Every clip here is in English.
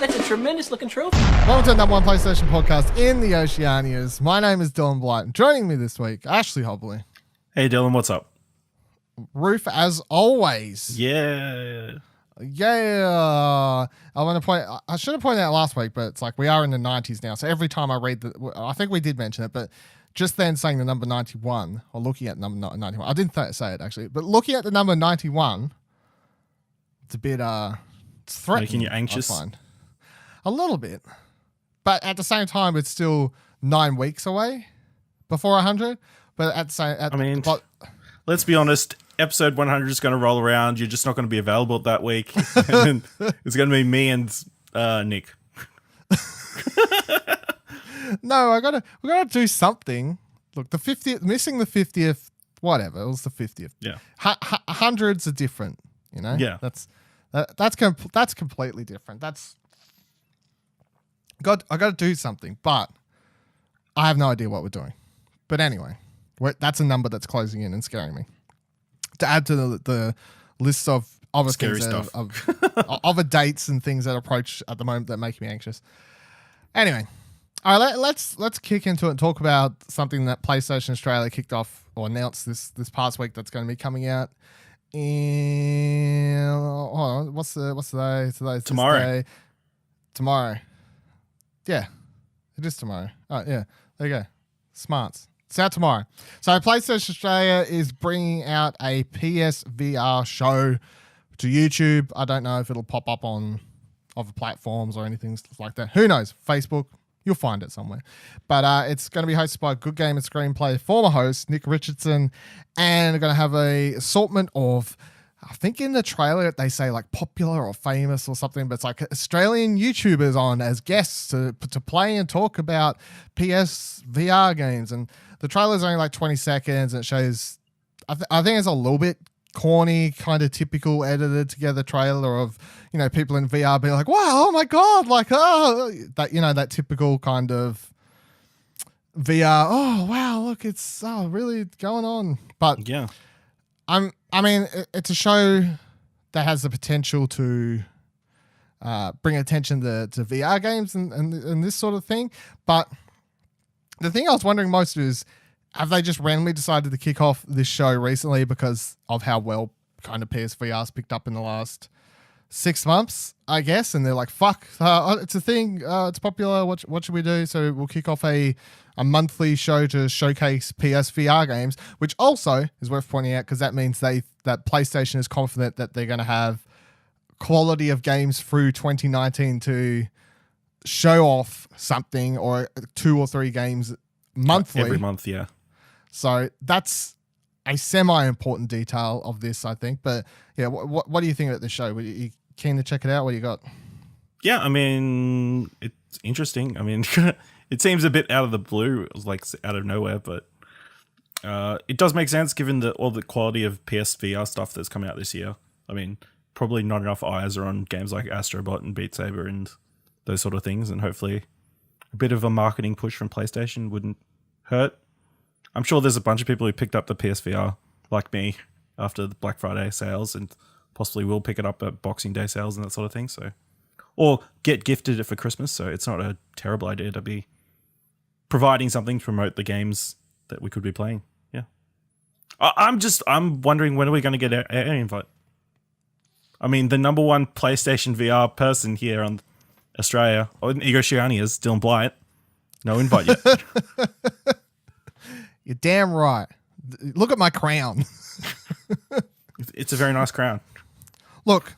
that's a tremendous looking trophy. Welcome to the number one PlayStation podcast in the Oceanias. My name is Dylan Blight. Joining me this week, Ashley Hobley. Hey Dylan, what's up? Roof as always. Yeah. I want to point. I should have pointed out last week, but it's like we are in the 90s now. So every time I read I think we did mention it, but just then saying the number 91 or looking at number 91, I didn't say it actually, but looking at the number 91, it's a bit it's threatening. Making you anxious? I find. A little bit, but at the same time, it's still 9 weeks away before 100. But at the same, let's be honest. Episode 100 is going to roll around. You're just not going to be available that week. And it's going to be me and Nick. No, we gotta do something. Look, the 50th, missing the 50th, whatever. It was the 50th. Yeah, hundreds are different. You know. Yeah, that's completely different. I got to do something, but I have no idea what we're doing. But anyway, that's a number that's closing in and scaring me. To add to the list of other scary things stuff, of other dates and things that approach at the moment that make me anxious. Anyway, all right, let's kick into it and talk about something that PlayStation Australia kicked off or announced this past week that's going to be coming out in hold on, what's the day? Today's tomorrow. This day. Tomorrow. Yeah, it is tomorrow. Oh yeah, there you go. Smarts. It's out tomorrow. So PlayStation Australia is bringing out a PSVR show to YouTube. I don't know if it'll pop up on other platforms or anything like that. Who knows? Facebook, you'll find it somewhere. But it's going to be hosted by Good Game and Screenplay former host Nick Richardson, and they're going to have a assortment of, I think in the trailer they say like popular or famous or something, but it's like Australian YouTubers on as guests to play and talk about PSVR games. And the trailer's only like 20 seconds and it shows, I think it's a little bit corny, kind of typical edited together trailer of, you know, people in VR being like, wow, oh my God, like, oh, that, you know, that typical kind of VR, oh wow, look, it's really going on. But yeah. It's a show that has the potential to bring attention to VR games and this sort of thing. But the thing I was wondering most is, have they just randomly decided to kick off this show recently because of how well kind of PSVR's picked up in the last 6 months, I guess? And they're like, fuck, it's a thing, it's popular, what should we do? So we'll kick off a monthly show to showcase PSVR games, which also is worth pointing out because that means that PlayStation is confident that they're going to have quality of games through 2019 to show off something, or 2 or 3 games monthly. Every month, yeah. So that's a semi-important detail of this, I think. But yeah, what do you think about this show? Are you keen to check it out? What do you got? Yeah, I mean, it's interesting. I mean, it seems a bit out of the blue, like out of nowhere, but it does make sense given all the quality of PSVR stuff that's coming out this year. I mean, probably not enough eyes are on games like Astrobot and Beat Saber and those sort of things, and hopefully a bit of a marketing push from PlayStation wouldn't hurt. I'm sure there's a bunch of people who picked up the PSVR, like me, after the Black Friday sales, and possibly will pick it up at Boxing Day sales and that sort of thing. So, or get gifted it for Christmas. So it's not a terrible idea to be providing something to promote the games that we could be playing. Yeah, I'm wondering, when are we going to get an invite? I mean, the number one PlayStation VR person here on Australia, or in Oceania, is Dylan Blight. No invite yet. You're damn right. Look at my crown. It's a very nice crown. Look,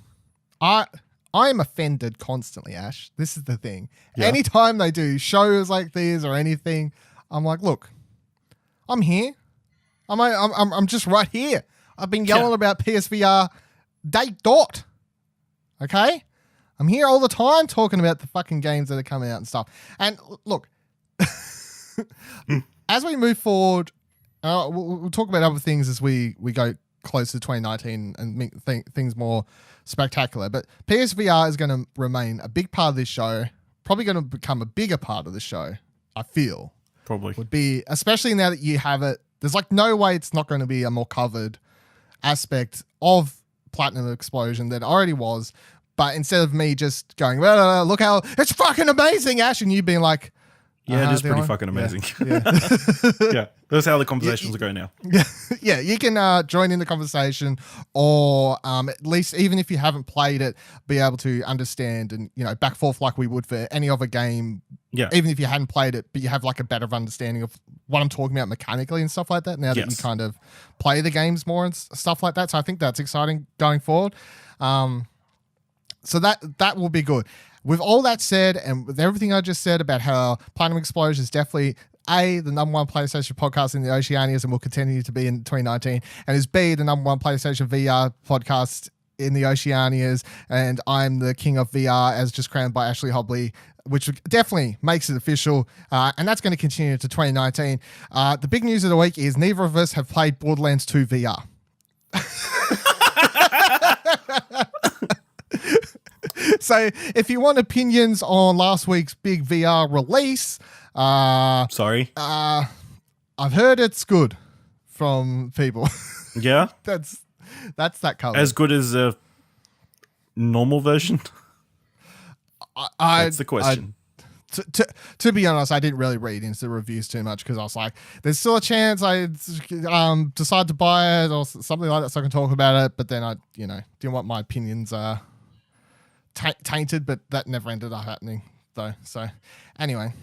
I'm offended constantly, Ash. This is the thing. Yeah. Anytime they do shows like these or anything, I'm like, look, I'm here. I'm just right here. I've been yelling about PSVR date dot. Okay? I'm here all the time talking about the fucking games that are coming out and stuff. And look, as we move forward, we'll talk about other things as we go closer to 2019 and make things more spectacular. But PSVR is going to remain a big part of this show, probably going to become a bigger part of the show, I feel. Probably. Would be, especially now that you have it, there's like no way it's not going to be a more covered aspect of Platinum Explosion than it already was. But instead of me just going, well, look how it's fucking amazing, Ash, and you being like, yeah, it is pretty fucking amazing. Yeah. Yeah, that's how the conversations go now. Yeah, you can join in the conversation, or at least even if you haven't played it, be able to understand and back forth like we would for any other game. Yeah, even if you hadn't played it, but you have like a better understanding of what I'm talking about mechanically and stuff like that. Now that you kind of play the games more and stuff like that, so I think that's exciting going forward. So that will be good. With all that said, and with everything I just said about how Platinum InkSplosion is definitely the number one PlayStation podcast in the Oceanias and will continue to be in 2019, and is B, the number one PlayStation VR podcast in the Oceanias, and I'm the king of VR as just crowned by Ashley Hobley, which definitely makes it official, and that's going to continue to 2019. The big news of the week is neither of us have played Borderlands 2 VR. So if you want opinions on last week's big VR release, sorry, I've heard it's good from people. Yeah, that's that color. As good as a normal version. That's the question. To be honest, I didn't really read into the reviews too much because I was like, there's still a chance I decide to buy it or something like that so I can talk about it. But then I, didn't want my opinions tainted, but that never ended up happening though. So anyway,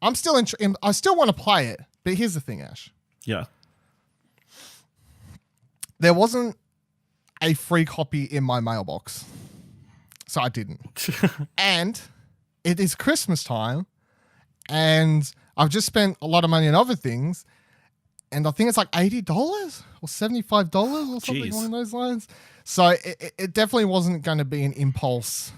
I'm still I still want to play it, but here's the thing, Ash. Yeah. There wasn't a free copy in my mailbox, so I didn't. And it is Christmas time, and I've just spent a lot of money on other things, and I think it's like $80 or $75 or something along those lines. So it definitely wasn't going to be an impulse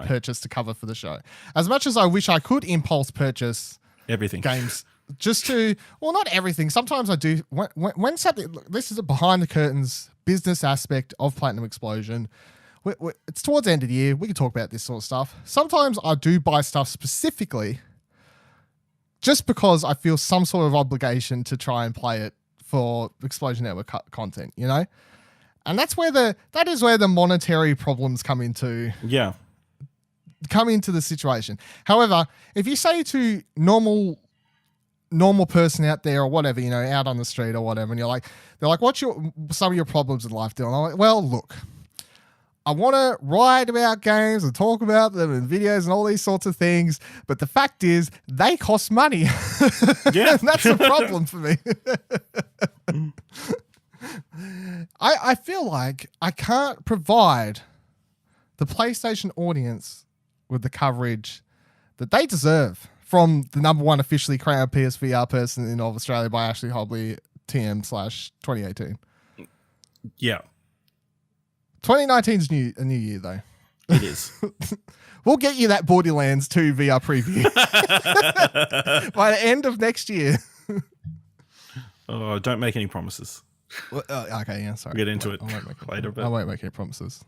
purchase to cover for the show. As much as I wish I could impulse purchase everything games just to, well, not everything. Sometimes I do. When something, this is a behind the curtains business aspect of Platinum InkSplosion. It's towards the end of the year. We can talk about this sort of stuff. Sometimes I do buy stuff specifically just because I feel some sort of obligation to try and play it for Explosion Network content, And that is where the monetary problems come into the situation. However, if you say to normal person out there or whatever, out on the street or whatever, and they're like, what's some of your problems in life, Dylan? I'm like, well, look, I want to write about games and talk about them and videos and all these sorts of things, but the fact is they cost money. Yeah. And that's a problem for me. I feel like I can't provide the PlayStation audience with the coverage that they deserve from the number one officially crowned PSVR person in all of Australia by Ashley Hobley, TM/2018. Yeah. 2019's a new year, though. It is. We'll get you that Borderlands 2 VR preview by the end of next year. Oh, don't make any promises. Well, okay, yeah, sorry. We'll get into it later. I won't make any promises.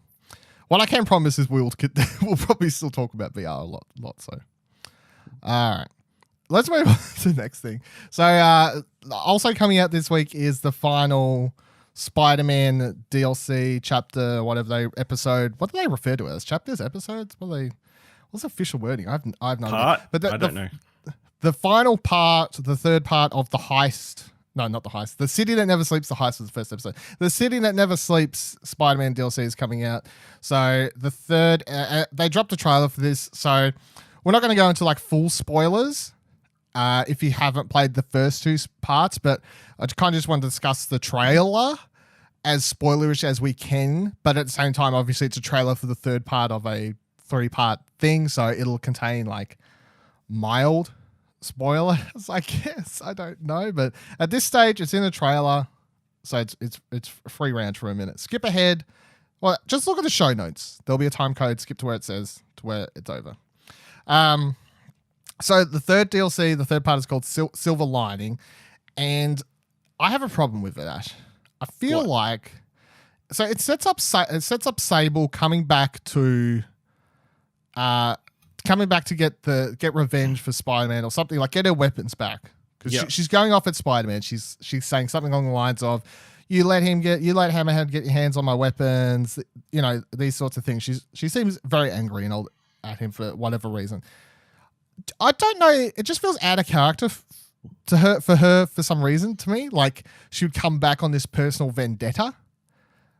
What I can promise is we'll probably still talk about VR a lot. So, all right, let's move on to the next thing. So, also coming out this week is the final Spider-Man DLC chapter, episode. What do they refer to it as? Chapters, episodes? What's the official wording? I've no idea. But I don't know. The final part, the third part of the heist. No, not the heist. The City That Never Sleeps, the heist was the first episode. The City That Never Sleeps Spider-Man DLC is coming out. So the third, they dropped a trailer for this. So we're not going to go into like full spoilers if you haven't played the first two parts, but I kind of just want to discuss the trailer as spoilerish as we can. But at the same time, obviously it's a trailer for the third part of a 3-part thing. So it'll contain like mild spoilers, I guess. I don't know, but at this stage it's in a trailer, so it's free range for a minute. Skip ahead, well, just look at the show notes. There'll be a time code. Skip to where it says to where it's over. So the third DLC, the third part is called Silver Lining, and I have a problem with it, Ash. I feel like so it sets up Sable coming back to get revenge for Spider-Man or something, like get her weapons back, because she's going off at Spider-Man. She's saying something along the lines of, you let Hammerhead get your hands on my weapons, you know, these sorts of things. She seems very angry and all at him for whatever reason. I don't know. It just feels out of character for her for some reason to me. Like she would come back on this personal vendetta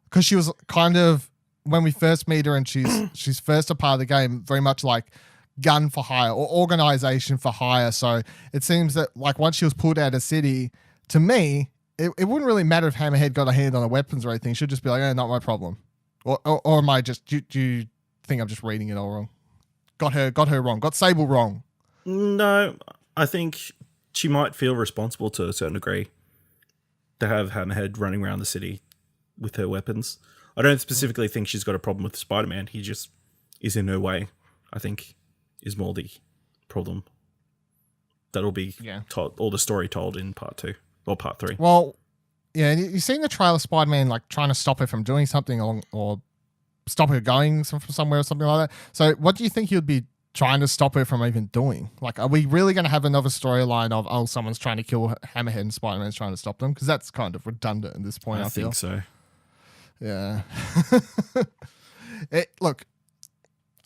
because she was kind of, when we first meet her and she's first a part of the game, very much like gun for hire or organization for hire. So it seems that like once she was pulled out of city, to me, it wouldn't really matter if Hammerhead got a hand on the weapons or anything. She'd just be like, oh, not my problem. Or am I just, do you think I'm just reading it all wrong? Got her wrong. Got Sable wrong. No, I think she might feel responsible to a certain degree to have Hammerhead running around the city with her weapons. I don't specifically think she's got a problem with Spider-Man. He just is in her way, I think, is more the problem. That'll be told, all the story told in part 2 or part 3. Well, yeah, you've seen the trailer of Spider-Man like trying to stop her from doing something or stop her going from somewhere or something like that. So what do you think you'd be trying to stop her from even doing? Like, are we really going to have another storyline of, oh, someone's trying to kill Hammerhead and Spider-Man's trying to stop them? Because that's kind of redundant at this point, I feel. think so. Yeah. Look,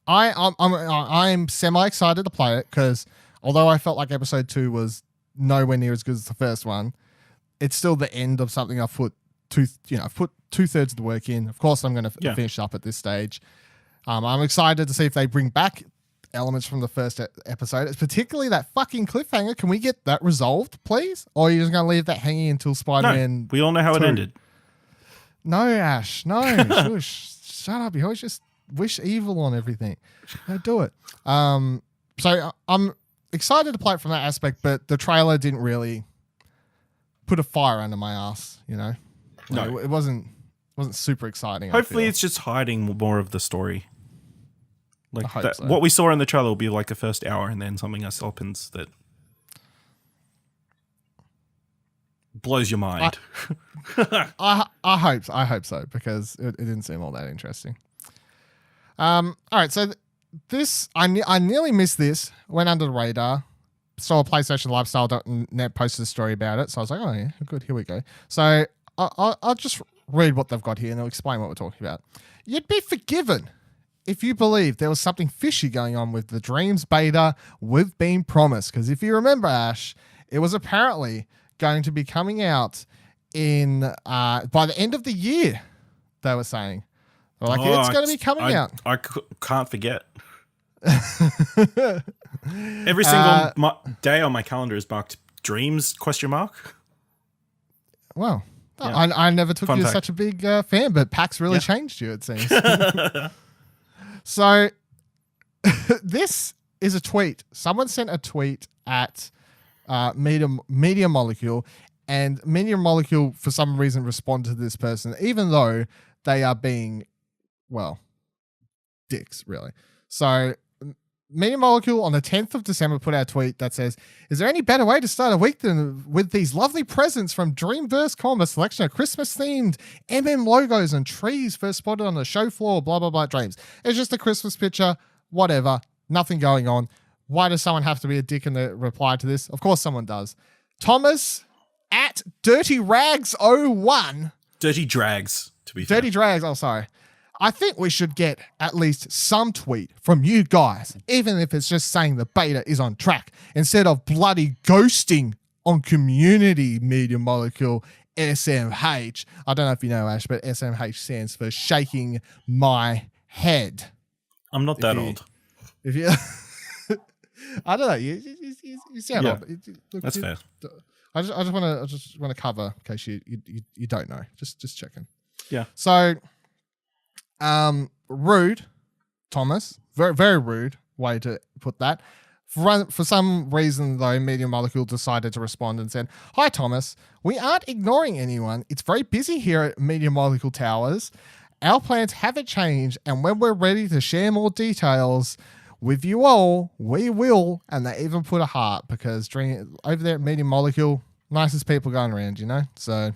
I'm semi-excited to play it because although I felt like episode 2 was nowhere near as good as the first one, it's still the end of something I've put two-thirds of the work in. Of course, I'm going to finish up at this stage. I'm excited to see if they bring back elements from the first episode. It's particularly that fucking cliffhanger. Can we get that resolved, please? Or are you just going to leave that hanging until Spider-Man? No, we all know how it ended. No, Ash. No. Shush. Shut up. You always just wish evil on everything. Don't do it. So I'm excited to play it from that aspect, but the trailer didn't really put a fire under my ass, you know? No. It wasn't super exciting. Hopefully it's just hiding more of the story. Like so. What we saw in the trailer will be like the first hour and then something else opens that blows your mind. I hope so because it didn't seem all that interesting. All right, so this I nearly missed this. Went under the radar. Saw a PlayStation Lifestyle.net posted a story about it, so I was like, oh yeah, good, here we go. So I'll just read what they've got here and they'll explain what we're talking about. You'd be forgiven if you believe there was something fishy going on with the Dreams beta we've been promised. Because if you remember, Ash, it was apparently going to be coming out in by the end of the year, they were saying. They're like, it's going to be coming out. I can't forget. Every single day on my calendar is marked Dreams ? Wow. Yeah. I never took Fun you as fact. such a big fan, but PAX really changed you, it seems. So this is a tweet. Someone sent a tweet at Media Molecule, and Media Molecule, for some reason, responded to this person, even though they are being, well, dicks, really. So Media Molecule on the 10th of December put out a tweet that says, is there any better way to start a week than with these lovely presents from Dreamverse.com, a selection of Christmas-themed MM logos and trees first spotted on the show floor, blah, blah, blah, Dreams. It's just a Christmas picture, whatever, nothing going on. Why does someone have to be a dick in the reply to this? Of course someone does. Thomas at Dirty Rags 01. Dirty Drags, to be fair. Dirty Drags, oh, sorry. I think we should get at least some tweet from you guys, even if it's just saying the beta is on track, instead of bloody ghosting on community. Media Molecule SMH. I don't know if you know, Ash, but SMH stands for shaking my head. I'm not that old. If you, I don't know. You sound old. Look, That's fair. I just want to cover in case you don't know. Just checking. Yeah. So. Rude, Thomas. Very, very rude way to put that. For some reason, though, Media Molecule decided to respond and said, hi, Thomas. We aren't ignoring anyone. It's very busy here at Media Molecule Towers. Our plans haven't changed, and when we're ready to share more details with you all, we will. And they even put a heart because over there at Media Molecule, nicest people going around, you know? So,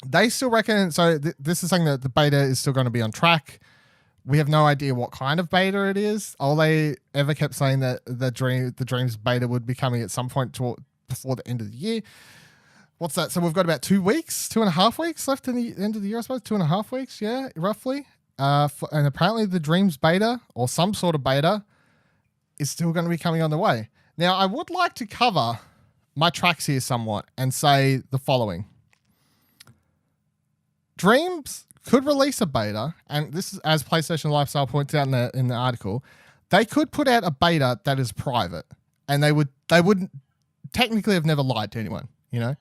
they still reckon, so this is saying that the beta is still going to be on track. We have no idea what kind of beta it is. All they ever kept saying that the Dreams beta would be coming at some point before the end of the year. what's that? So we've got about 2 weeks, 2.5 weeks left in the end of the year, I suppose. 2.5 weeks, yeah, roughly. And apparently the Dreams beta or some sort of beta is still going to be coming on the way. Now, I would like to cover my tracks here somewhat and say the following. Dreams could release a beta, and this is as PlayStation Lifestyle points out in the article. They could put out a beta that is private, and they wouldn't technically have never lied to anyone, you know?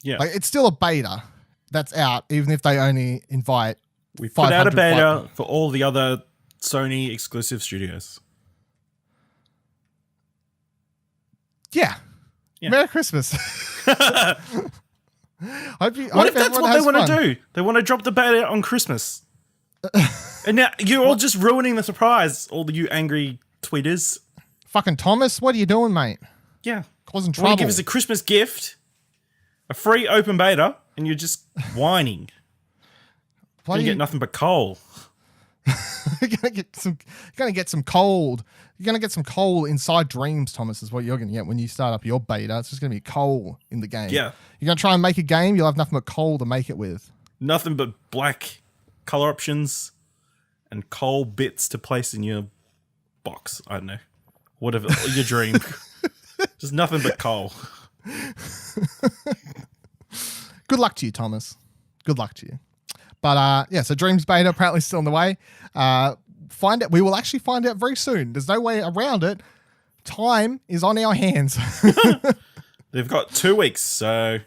Yeah. Like, it's still a beta that's out, even if they only invite We put out a beta for all the other Sony exclusive studios. Yeah. Merry Christmas. What if that's what they want to do? They want to drop the beta on Christmas. And now you're all just ruining the surprise, all you angry tweeters. Fucking Thomas, what are you doing, mate? Yeah. Causing trouble. You want to give us a Christmas gift, a free open beta, and you're just whining. You get nothing but coal. You're gonna get some cold. You're gonna get some coal inside Dreams, Thomas, is what you're gonna get when you start up your beta. It's just gonna be coal in the game. Yeah. You're gonna try and make a game, you'll have nothing but coal to make it with. Nothing but black color options and coal bits to place in your box. I don't know. Whatever your dream. Just nothing but coal. Good luck to you, Thomas. Good luck to you. But yeah, so Dreams beta apparently still on the way. We will actually find out very soon. There's no way around it. Time is on our hands. They've got 2 weeks, so.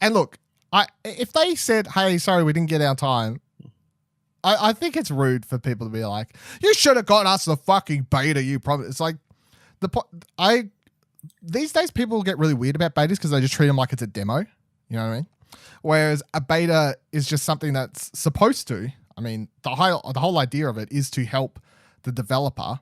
And look, if they said, "Hey, sorry, we didn't get our time," I think it's rude for people to be like, "You should have got us the fucking beta." You probably. It's like these days people get really weird about betas because they just treat them like it's a demo. You know what I mean? Whereas a beta is just something that's supposed to. I mean, the whole idea of it is to help the developer,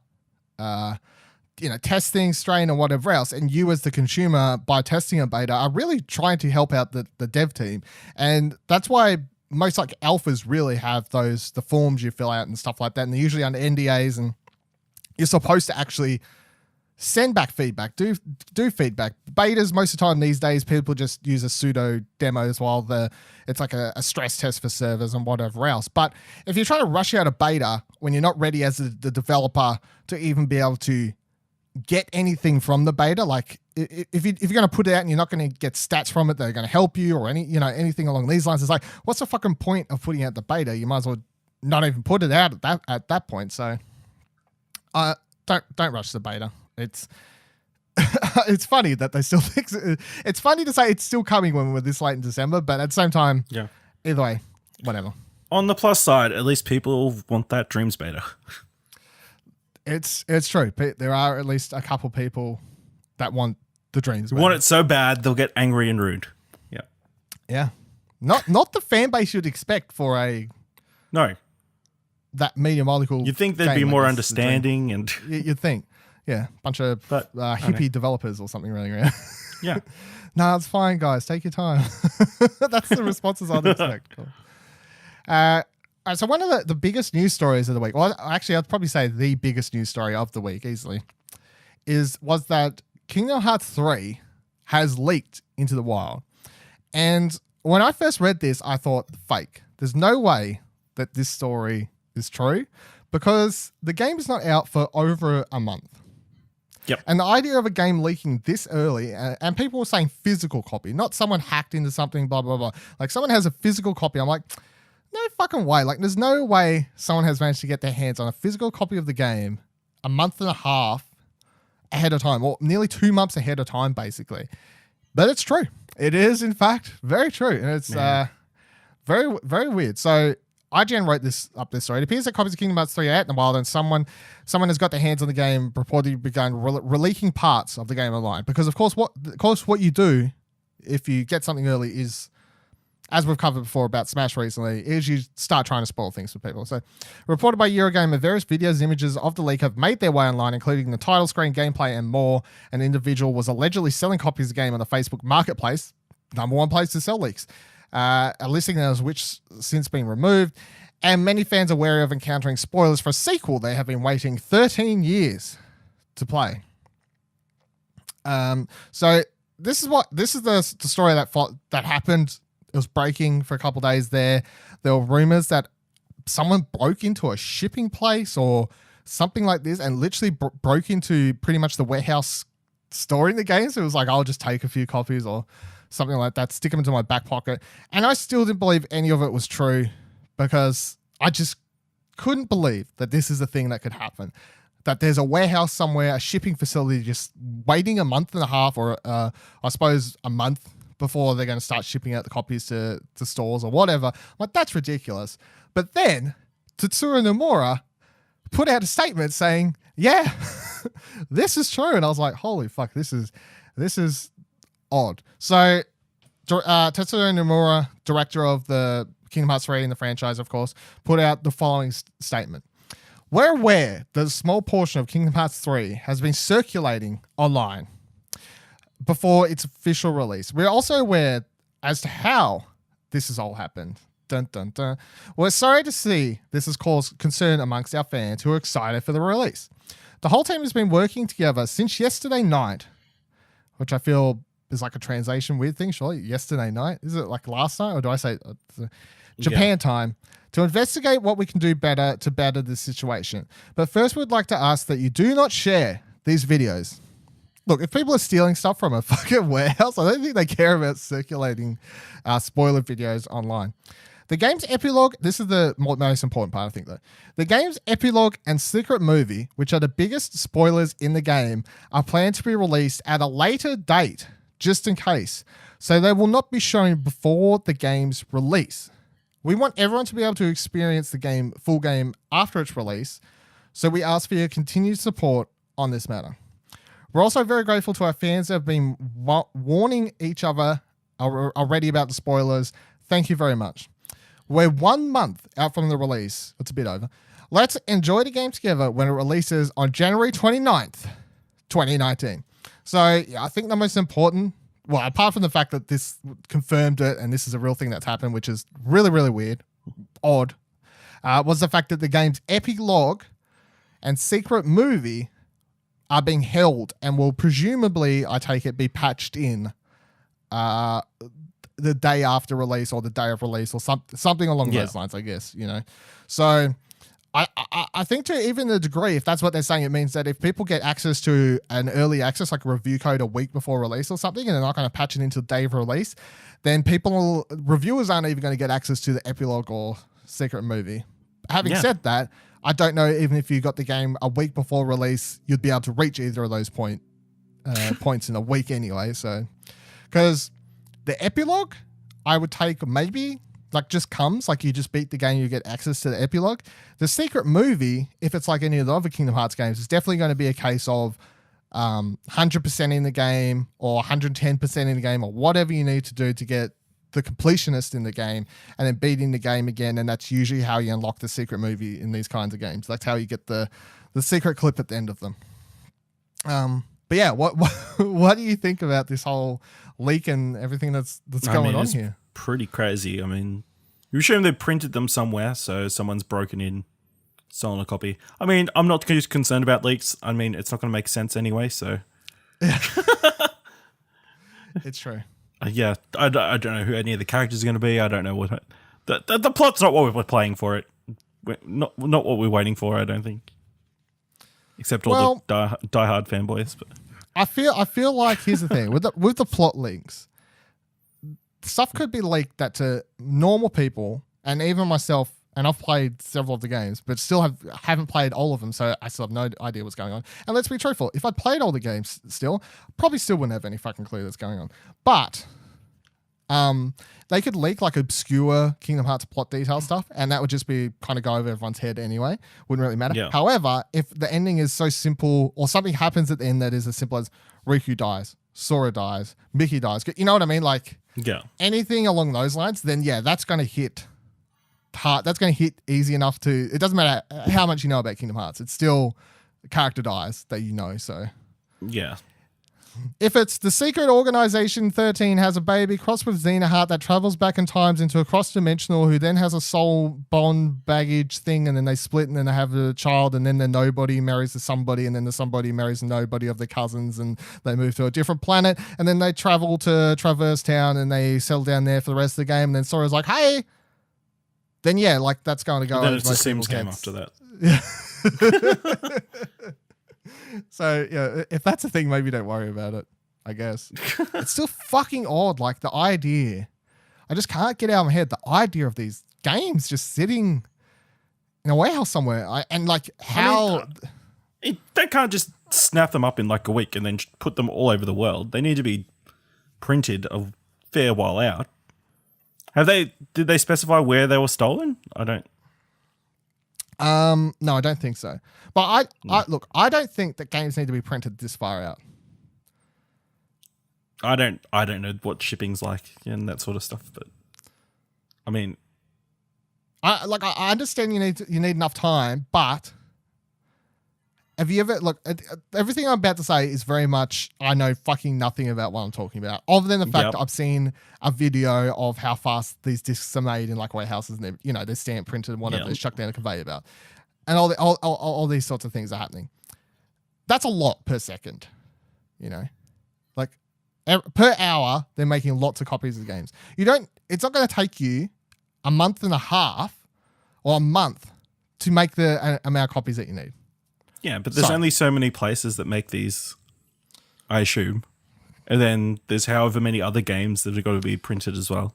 test things, strain, or whatever else. And you, as the consumer, by testing a beta, are really trying to help out the dev team. And that's why most like alphas really have the forms you fill out and stuff like that. And they're usually under NDAs, and you're supposed to actually send back feedback, do feedback. Betas, most of the time these days, people just use a pseudo demos while it's like a stress test for servers and whatever else. But if you're trying to rush out a beta when you're not ready as the developer to even be able to get anything from the beta, like if you're going to put it out and you're not going to get stats from it that are going to help you or anything along these lines, it's like, what's the fucking point of putting out the beta? You might as well not even put it out at that point. So don't rush the beta. It's funny that they still think it's funny to say it's still coming when we're this late in December, but at the same time, yeah. Either way, whatever. On the plus side, at least people want that Dreams beta. It's true. There are at least a couple people that want the Dreams beta. Want it so bad they'll get angry and rude. Yeah. Yeah. Not the fan base you'd expect for that medium molecule. You'd think there'd be more understanding and you'd think. Yeah, bunch of hippie developers or something running around. Yeah. No, it's fine, guys. Take your time. That's the responses I'd expect. Cool. So one of the biggest news stories of the week, well, actually, I'd probably say the biggest news story of the week easily, was that Kingdom Hearts 3 has leaked into the wild. And when I first read this, I thought, fake. There's no way that this story is true because the game is not out for over a month. Yep. And the idea of a game leaking this early, and people were saying physical copy, not someone hacked into something, blah, blah, blah. Like someone has a physical copy. I'm like, no fucking way. Like there's no way someone has managed to get their hands on a physical copy of the game a month and a half ahead of time, or nearly 2 months ahead of time, basically. But it's true. It is, in fact, very true. And it's very, very weird. So IGN wrote this story. It appears that copies of Kingdom Hearts 3 are out in the wild, and someone has got their hands on the game, reportedly begun releasing parts of the game online. Because of course what you do if you get something early is, as we've covered before about Smash recently, is you start trying to spoil things for people. So, reported by Eurogamer, various videos and images of the leak have made their way online, including the title screen, gameplay, and more. An individual was allegedly selling copies of the game on the Facebook Marketplace, number one place to sell leaks. A listing that has which since been removed, and many fans are wary of encountering spoilers for a sequel they have been waiting 13 years to play. So this is the story that happened. It was breaking for a couple of days there. There were rumors that someone broke into a shipping place or something like this and literally broke into pretty much the warehouse storing the games. It was like, I'll just take a few copies or something like that, stick them into my back pocket. And I still didn't believe any of it was true because I just couldn't believe that this is a thing that could happen. That there's a warehouse somewhere, a shipping facility just waiting a month and a half or I suppose a month before they're going to start shipping out the copies to stores or whatever. I'm like, that's ridiculous. But then Tetsuro Nomura put out a statement saying, yeah, this is true. And I was like, holy fuck, this is odd. So Tetsuro Nomura, director of the Kingdom Hearts 3 and the franchise, of course, put out the following statement. We're aware that a small portion of Kingdom Hearts 3 has been circulating online before its official release. We're also aware as to how this has all happened. Dun, dun, dun. We're sorry to see this has caused concern amongst our fans who are excited for the release. The whole team has been working together since yesterday night, which I feel is like a translation weird thing, surely. Yesterday night? Is it like last night? Or do I say Japan time? To investigate what we can do better to better this situation. But first, we'd like to ask that you do not share these videos. Look, if people are stealing stuff from a fucking warehouse, I don't think they care about circulating spoiler videos online. The game's epilogue, this is the most important part, I think, though. The game's epilogue and secret movie, which are the biggest spoilers in the game, are planned to be released at a later date, just in case. So they will not be shown before the game's release. We want everyone to be able to experience the full game after its release, so we ask for your continued support on this matter. We're also very grateful to our fans that have been warning each other already about the spoilers. Thank you very much. We're 1 month out from the release. It's a bit over. Let's enjoy the game together when it releases on January 29th, 2019. So yeah, I think the most important, well, apart from the fact that this confirmed it and this is a real thing that's happened, which is really, really weird, odd, was the fact that the game's epilogue and secret movie are being held and will presumably, I take it, be patched in the day after release or the day of release or something along those lines, I guess, you know. So I think to even the degree, if that's what they're saying, it means that if people get access to an early access, like a review code a week before release or something, and they're not going to patch it into the day of release, then reviewers aren't even going to get access to the epilogue or secret movie. Having said that, I don't know, even if you got the game a week before release, you'd be able to reach either of those points in a week anyway. So, because the epilogue, I would take maybe like just comes, like you just beat the game, you get access to the epilogue. The secret movie, if it's like any of the other Kingdom Hearts games, is definitely going to be a case of 100% in the game or 110% in the game or whatever you need to do to get the completionist in the game and then beating the game again. And that's usually how you unlock the secret movie in these kinds of games. That's how you get the secret clip at the end of them. But yeah, what do you think about this whole leak and everything that's going on here? Pretty crazy. I mean, you assume they printed them somewhere, so someone's broken in, stolen a copy. I mean, I'm not too concerned about leaks. I mean, it's not going to make sense anyway, so. It's true. Yeah, I don't know who any of the characters are going to be. I don't know what the plot's not what we're playing for it. Not what we're waiting for. I don't think, except all the diehard fanboys. But I feel like here's the thing with the plot links, stuff could be leaked that to normal people and even myself. And I've played several of the games, but still haven't played all of them, so I still have no idea what's going on. And let's be truthful, if I'd played all the games probably still wouldn't have any fucking clue that's going on. But they could leak like obscure Kingdom Hearts plot detail stuff, and that would just be kind of go over everyone's head anyway. Wouldn't really matter. Yeah. However, if the ending is so simple, or something happens at the end that is as simple as Riku dies, Sora dies, Mickey dies, you know what I mean? Like anything along those lines, then yeah, that's going to hit hard. That's going to hit easy enough to, it doesn't matter how much you know about Kingdom Hearts, it's still a character dies that you know. So yeah, If it's the secret organization 13 has a baby crossed with Xenoheart that travels back in times into a cross-dimensional who then has a soul bond baggage thing, and then they split and then they have a child, and then the nobody marries the somebody, and then the somebody marries the nobody of their cousins, and they move to a different planet, and then they travel to Traverse Town and they settle down there for the rest of the game, and then Sora's like, hey, then yeah, like that's going to go. And then it's a Sims game after that. Yeah. So yeah, if that's a thing, maybe don't worry about it, I guess. It's still fucking odd, like the idea. I just can't get out of my head the idea of these games just sitting in a warehouse somewhere. They can't just snap them up in like a week and then put them all over the world. They need to be printed a fair while out. Did they specify where they were stolen? I don't. No, I don't think so. But I don't think that games need to be printed this far out. I don't know what shipping's like and that sort of stuff, but I mean, I understand you need enough time, but have you ever everything I'm about to say is very much I know fucking nothing about what I'm talking about, other than the fact that I've seen a video of how fast these discs are made in like warehouses, and they're stamp printed and whatever, they're chucked down a conveyor belt, and all these sorts of things are happening. That's a lot per second, like per hour they're making lots of copies of the games. It's not going to take you a month and a half or a month to make the amount of copies that you need. Yeah, but there's only so many places that make these, I assume. And then there's however many other games that have got to be printed as well.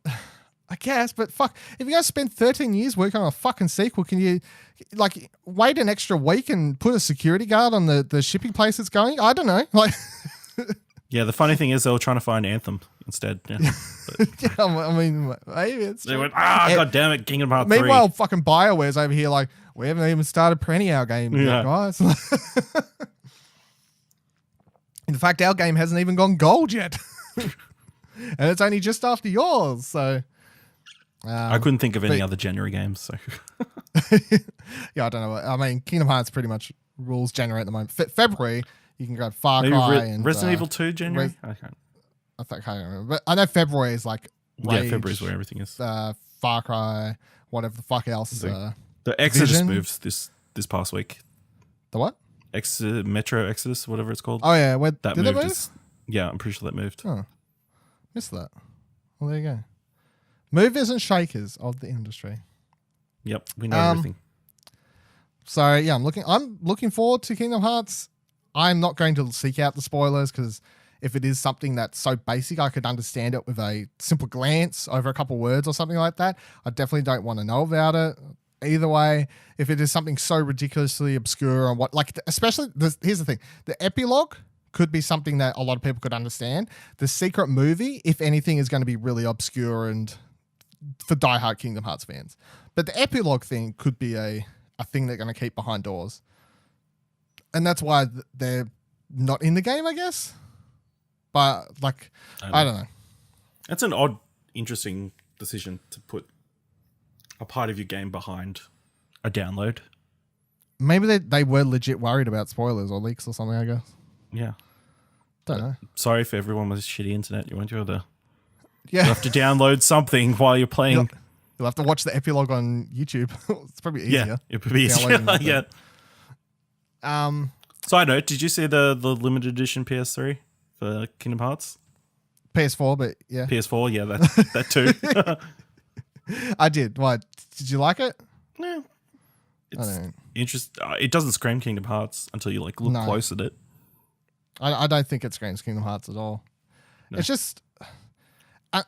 I guess, but fuck, if you're going to spend 13 years working on a fucking sequel, can you, wait an extra week and put a security guard on the shipping place it's going? I don't know. Yeah, the funny thing is they were trying to find Anthem instead. Yeah, yeah, I mean, maybe it's they went, god damn it, Kingdom Hearts 3. Meanwhile, fucking BioWare's over here like, we haven't even started printing our game yet, guys. In fact, our game hasn't even gone gold yet. And it's only just after yours, so... I couldn't think of any other January games, so... Yeah, I don't know. I mean, Kingdom Hearts pretty much rules January at the moment. February, you can grab Far Cry and... Resident Evil 2 January? I can't remember. But I know February is like... Rage, yeah, February is where everything is. Far Cry, whatever the fuck else. The Exodus Vision. moves this past week. The what? Metro Exodus, whatever it's called. Oh, yeah. That did moved. It move? Yeah, I'm pretty sure that moved. Oh, missed that. Well, there you go. Movers and shakers of the industry. Yep, we know everything. So yeah, I'm looking forward to Kingdom Hearts. I'm not going to seek out the spoilers because if it is something that's so basic, I could understand it with a simple glance over a couple words or something like that. I definitely don't want to know about it. Either way, if it is something so ridiculously obscure and here's the thing, the epilogue could be something that a lot of people could understand. The secret movie, if anything, is going to be really obscure and for diehard Kingdom Hearts fans. But the epilogue thing could be a thing they're going to keep behind doors. And that's why they're not in the game, I guess. But I don't know. That's an odd, interesting decision to put a part of your game behind a download. Maybe they were legit worried about spoilers or leaks or something, I guess. Yeah. Don't know. Sorry for everyone with shitty internet. You won't be able to... Yeah. You have to download something while you're playing. You'll have to watch the epilogue on YouTube. It's probably easier. Yeah, it would be easier. Yeah. Side note, did you see the limited edition PS3 for Kingdom Hearts? PS4, but yeah. PS4, yeah, that too. I did. What? Did you like it? No. It's interesting. It doesn't scream Kingdom Hearts until you look close at it. I don't think it screams Kingdom Hearts at all. No. It's just...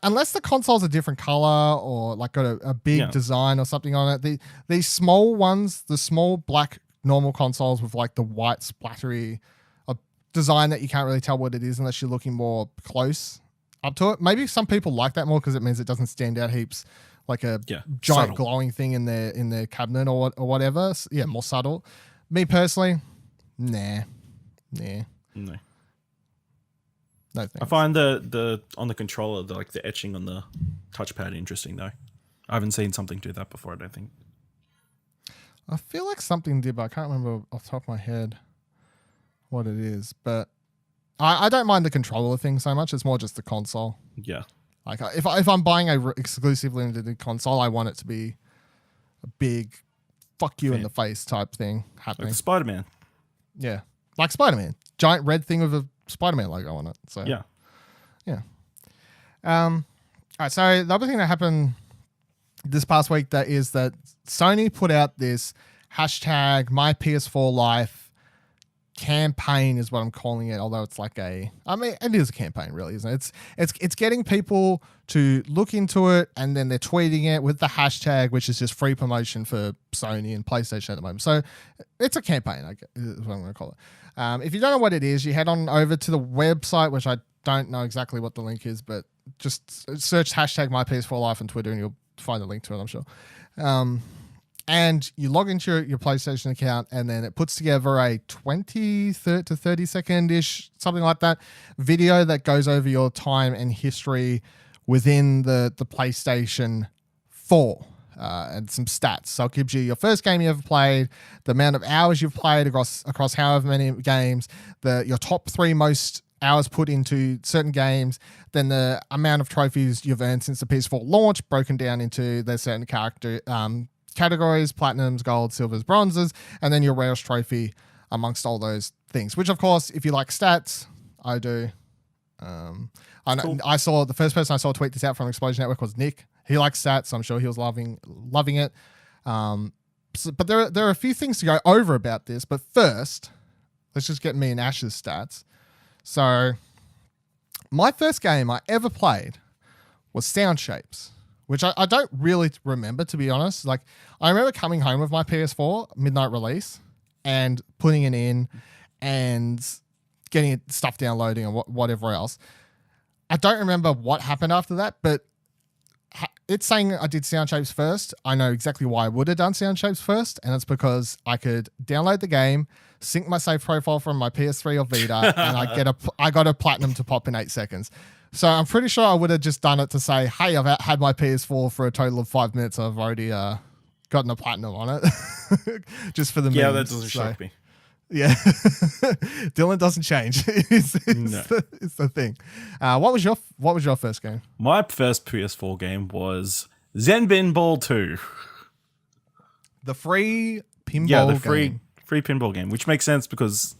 Unless the console's a different color or got a big design or something on it, these small ones, the small black normal consoles with the white splattery design that you can't really tell what it is unless you're looking more close up to it. Maybe some people like that more because it means it doesn't stand out heaps like a giant subtle glowing thing in their cabinet or whatever. So, yeah, more subtle. Me personally, nah. No. No thanks. I find the on the controller, the etching on the touchpad interesting though. I haven't seen something do that before, I don't think. I feel like something did, but I can't remember off the top of my head what it is. But I don't mind the controller thing so much. It's more just the console. Yeah. Like if I'm buying a exclusively limited console, I want it to be a big fuck you in the face type thing happening. Like Spider-Man. Yeah. Like Spider-Man. Giant red thing with a Spider-Man logo on it. So Yeah. Yeah. All right. So the other thing that happened this past week that is that Sony put out this hashtag My PS4 Life campaign is what I'm calling it. Although it's like it is a campaign, really, isn't it? It's getting people to look into it, and then they're tweeting it with the hashtag, which is just free promotion for Sony and PlayStation at the moment. So it's a campaign, I guess, is what I'm going to call it. If you don't know what it is, you head on over to the website, which I don't know exactly what the link is, but just search hashtag My PS4 Life on Twitter and you'll find the link to it, I'm sure. And you log into your PlayStation account, and then it puts together a 20 to 30 second-ish, something like that, video that goes over your time and history within the PlayStation 4 and some stats. So it gives you your first game you ever played, the amount of hours you've played across however many games, your top 3 most hours put into certain games, then the amount of trophies you've earned since the PS4 launch, broken down into their certain categories, platinums, gold, silvers, bronzes, and then your rarest trophy amongst all those things, which of course, if you like stats, I do. Cool. I saw the first person I saw tweet this out from InkSplosion Network was Nick. He likes stats, so I'm sure he was loving it. But there are a few things to go over about this, but first, let's just get me and Ash's stats. So my first game I ever played was Sound Shapes, which I don't really remember, to be honest. Like, I remember coming home with my PS4 midnight release and putting it in and getting stuff downloading and whatever else. I don't remember what happened after that, but it's saying I did Sound Shapes first. I know exactly why I would have done Sound Shapes first, and it's because I could download the game, sync my save profile from my PS3 or Vita, and I got a platinum to pop in 8 seconds. So I'm pretty sure I would have just done it to say, hey, I've had my PS4 for a total of 5 minutes. I've already gotten a platinum on it. Just for the Yeah, memes. that doesn't shock me. Yeah. Dylan doesn't change. It's the thing. What was your first game? My first PS4 game was Zenbin Ball 2. The free pinball game. Free pinball game, which makes sense because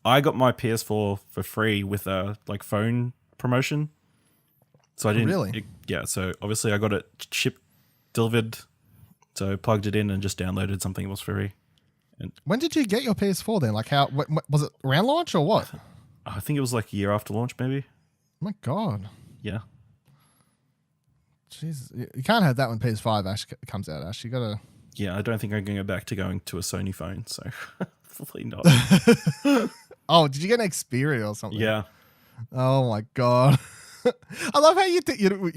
I got my PS4 for free with a phone promotion. So I didn't really. So obviously I got it delivered. So I plugged it in and just downloaded something that was free. And when did you get your PS4 then? Like, how was it around launch or what? I think it was like a year after launch, maybe. Oh my God. Yeah. Jesus, you can't have that when PS5 Ash comes out, Ash. You gotta. Yeah, I don't think I'm going back to going to a Sony phone, so probably not. Oh, did you get an Xperia or something? Yeah. Oh my God. I love how you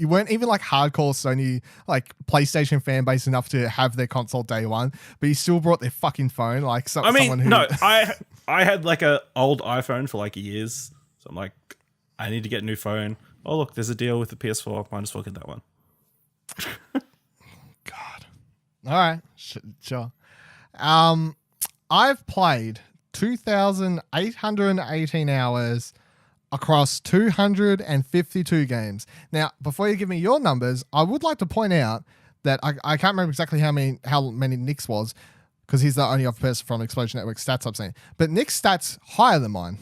weren't even like hardcore Sony, like PlayStation fan base enough to have their console day one, but you still brought their fucking phone. Like someone who. No, I had like a old iPhone for like years, so I'm like, I need to get a new phone. Oh look, there's a deal with the PS4. Might as well get that one. God. All right, sure. I've played 2,818 hours across 252 games. Now, before you give me your numbers, I would like to point out that I can't remember exactly how many Nick's was, because he's the only other person from InkSplosion Network stats I've seen. But Nick's stats higher than mine.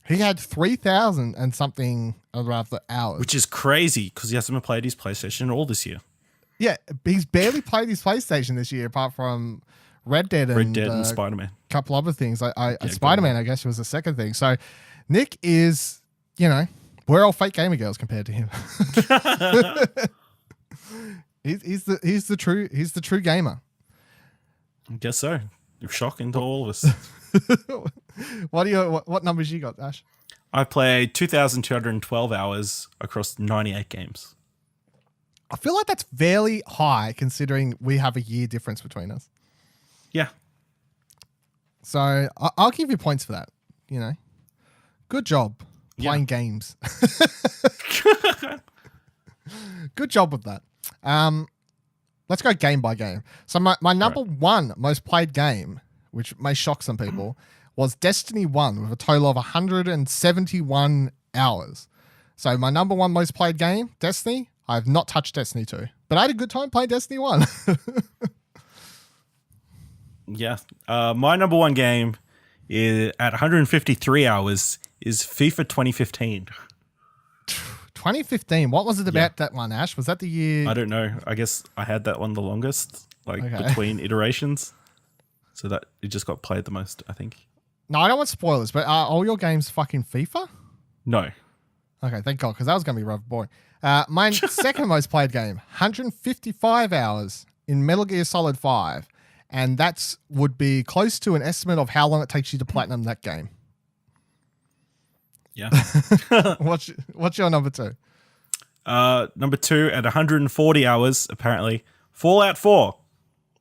He had 3,000 and something rather hours. Which is crazy, because he hasn't played his PlayStation all this year. Yeah, he's barely played his PlayStation this year, apart from Red Dead and Spider-Man. A couple other things. Spider-Man, I guess, was the second thing. So Nick is, we're all fake gamer girls compared to him. he's the true gamer. I guess so. You're shocking to all of us. What numbers you got, Ash? I played 2,212 hours across 98 games. I feel like that's fairly high considering we have a year difference between us. Yeah. So I'll give you points for that. Good job playing games. Good job with that. Let's go game by game. So my number one most played game, which may shock some people, was Destiny 1 with a total of 171 hours. So my number one most played game, Destiny. I have not touched Destiny 2, but I had a good time playing Destiny 1. Yeah. My number one game is at 153 hours is FIFA 2015. 2015. What was it about that one, Ash? Was that the year? I don't know. I guess I had that one the longest, between iterations. So that it just got played the most, I think. No, I don't want spoilers, but are all your games fucking FIFA? No. Okay, thank God, because that was going to be rather boring. My second most played game, 155 hours in Metal Gear Solid 5. And that would be close to an estimate of how long it takes you to platinum that game. Yeah. What's your number two? Number two at 140 hours, apparently. Fallout 4.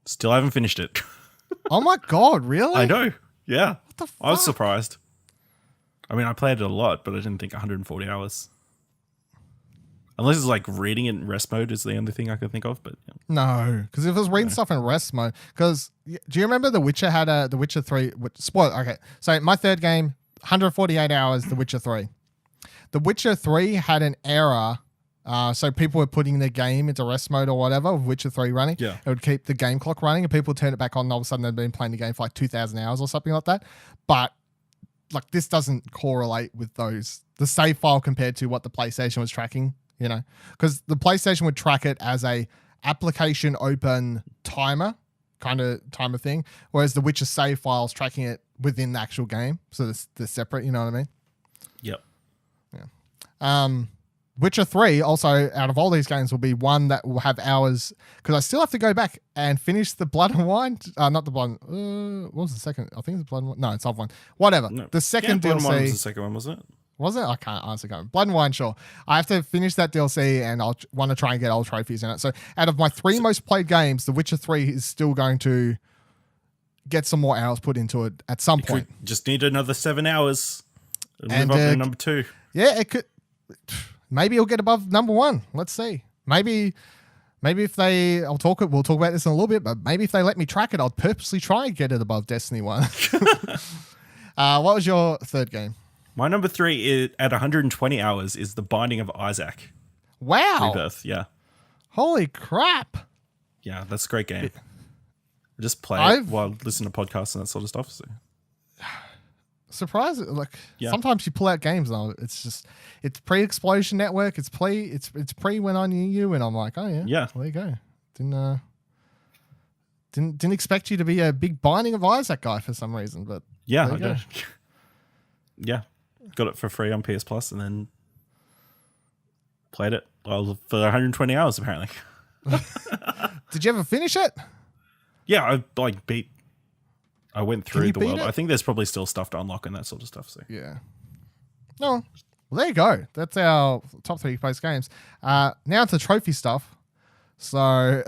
Still haven't finished it. Oh my God, really? I know. Yeah. What the fuck? I was surprised. I mean, I played it a lot, but I didn't think 140 hours. Unless it's like reading it in rest mode is the only thing I can think of. But yeah. No, because if it was reading stuff in rest mode, because do you remember The Witcher had The Witcher 3? Spoiler. Okay, so my third game, 148 hours, The Witcher 3. The Witcher 3 had an error. So people were putting their game into rest mode or whatever, with Witcher 3 running. Yeah. It would keep the game clock running, and people would turn it back on, and all of a sudden they'd been playing the game for like 2,000 hours or something like that. But like this doesn't correlate with the save file compared to what the PlayStation was tracking, because the PlayStation would track it as a application open timer kind of thing, whereas the Witcher save file's tracking it within the actual game. So they're separate, you know what I mean? Yep. Yeah. Witcher 3 also, out of all these games, will be one that will have hours, because I still have to go back and finish the Blood and Wine. Not the Blood. What was the second? I think it's Blood and Wine. No, it's not one. Whatever. No. The second Blood DLC. And Wine was the second one, wasn't it? Was it? I can't honestly go. Blood and Wine, sure. I have to finish that DLC, and I'll want to try and get old trophies in it. So out of my three most played games, The Witcher 3 is still going to get some more hours put into it at some point. Just need another 7 hours. And move up to number 2. Yeah, it could. Maybe it'll get above number 1. Let's see. Maybe if we'll talk about this in a little bit, but maybe if they let me track it, I'll purposely try and get it above Destiny 1. What was your third game? My number 3 is at 120 hours is The Binding of Isaac. Wow. Rebirth, yeah. Holy crap. Yeah, that's a great game. I just play it while listening to podcasts and that sort of stuff. So. Surprised, sometimes you pull out games and it's pre-Explosion Network, it's pre when I knew you, and I'm like, oh yeah, there you go. Didn't expect you to be a big Binding of Isaac guy for some reason, but yeah, I do. Yeah, got it for free on PS Plus and then played it for 120 hours apparently. Did you ever finish it? Yeah, I went through the world. I think there's probably still stuff to unlock and that sort of stuff. So yeah. No, well, there you go. That's our top 3 post games. Now to trophy stuff. So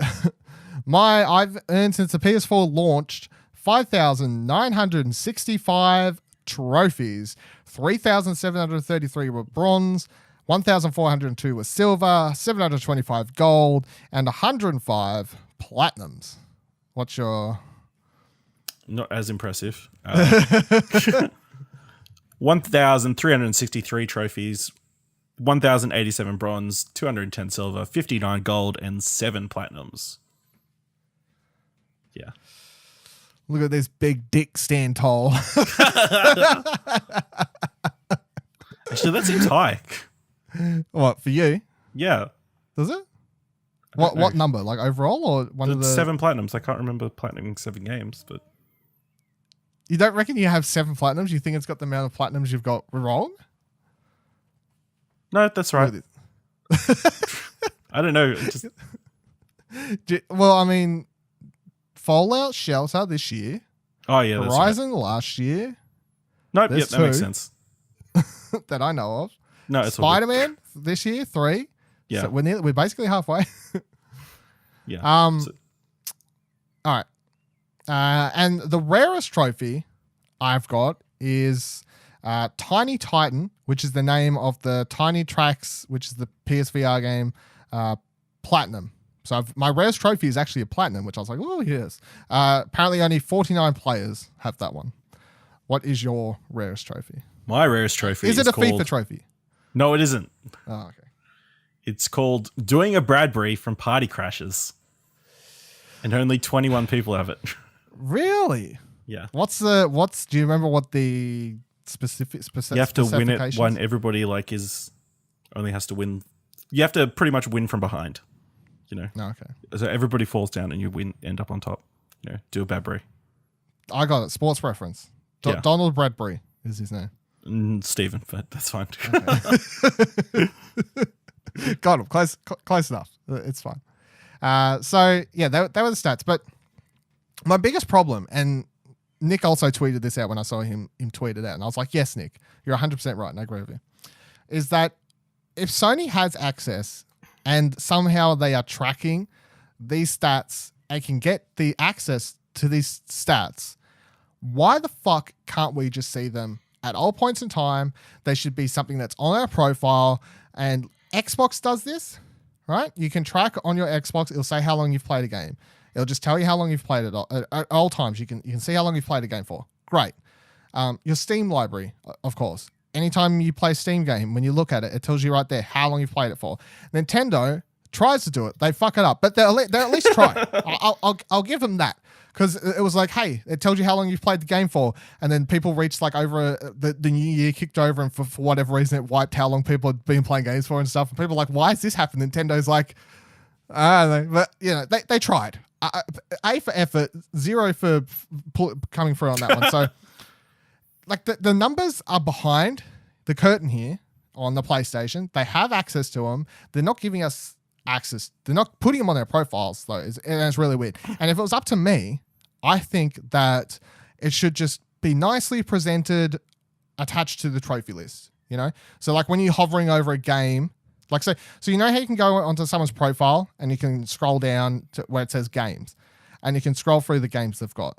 I've earned since the PS4 launched 5,965 trophies. 3,733 were bronze, 1,402 were silver, 725 gold, and 105 platinums. What's your... Not as impressive. 1,363 trophies, 1,087 bronze, 210 silver, 59 gold, and 7 platinums. Yeah. Look at this big dick stand tall. Actually, that seems high. What, for you? Yeah. Does it? What number? Like overall or one of the... 7 platinums. I can't remember platinuming 7 games, but... You don't reckon you have 7 platinums? You think it's got the amount of platinums you've got wrong? No, that's right. I don't know. Well, I mean, Fallout Shelter this year. Oh, yeah. Horizon last year. Nope, yep, that makes sense. That I know of. No, it's Spider-Man this year, 3. Yeah. So we're basically halfway. Yeah. All right. And the rarest trophy I've got is Tiny Titan, which is the name of the Tiny Tracks, which is the PSVR game, Platinum. So my rarest trophy is actually a Platinum, which I was like, oh, yes. Apparently only 49 players have that one. What is your rarest trophy? My rarest trophy is it a called, FIFA trophy? No, it isn't. Oh, okay. It's called Doing a Bradbury from Party Crashes. And only 21 people have it. Really? Yeah. Do you remember what the specific You have to win it specifications? when everybody only has to win. You have to pretty much win from behind. Oh, okay. So everybody falls down and you end up on top. Do a Bradbury. I got it. Sports reference. Yeah. Donald Bradbury is his name. Stephen, but that's fine. Okay. Got him. Close enough. It's fine. So yeah, they were the stats. But my biggest problem, and Nick also tweeted this out when I saw him tweet it out, and I was like, yes, Nick, you're 100% right, and I agree with you, is that if Sony has access and somehow they are tracking these stats and can get the access to these stats, why the fuck can't we just see them at all points in time? They should be something that's on our profile, and Xbox does this, right? You can track on your Xbox. It'll say how long you've played a game. It'll just tell you how long you've played it at all times. You can see how long you've played a game for. Great. Your Steam library, of course. Anytime you play a Steam game, when you look at it, it tells you right there how long you've played it for. Nintendo tries to do it. They fuck it up, but they'll at least try. I'll give them that, because it was like, hey, it tells you how long you've played the game for, and then people reached like over the new year kicked over, and for whatever reason it wiped how long people had been playing games for and stuff. And people are like, why has this happened? Nintendo's like, I don't know, but they tried. A for effort, zero for coming through on that one. So like the numbers are behind the curtain here on the PlayStation. They have access to them. They're not giving us access. They're not putting them on their profiles, though. And it's really weird. And if it was up to me, I think that it should just be nicely presented, attached to the trophy list, So like when you're hovering over a game, like so you know how you can go onto someone's profile and you can scroll down to where it says games, and you can scroll through the games they've got.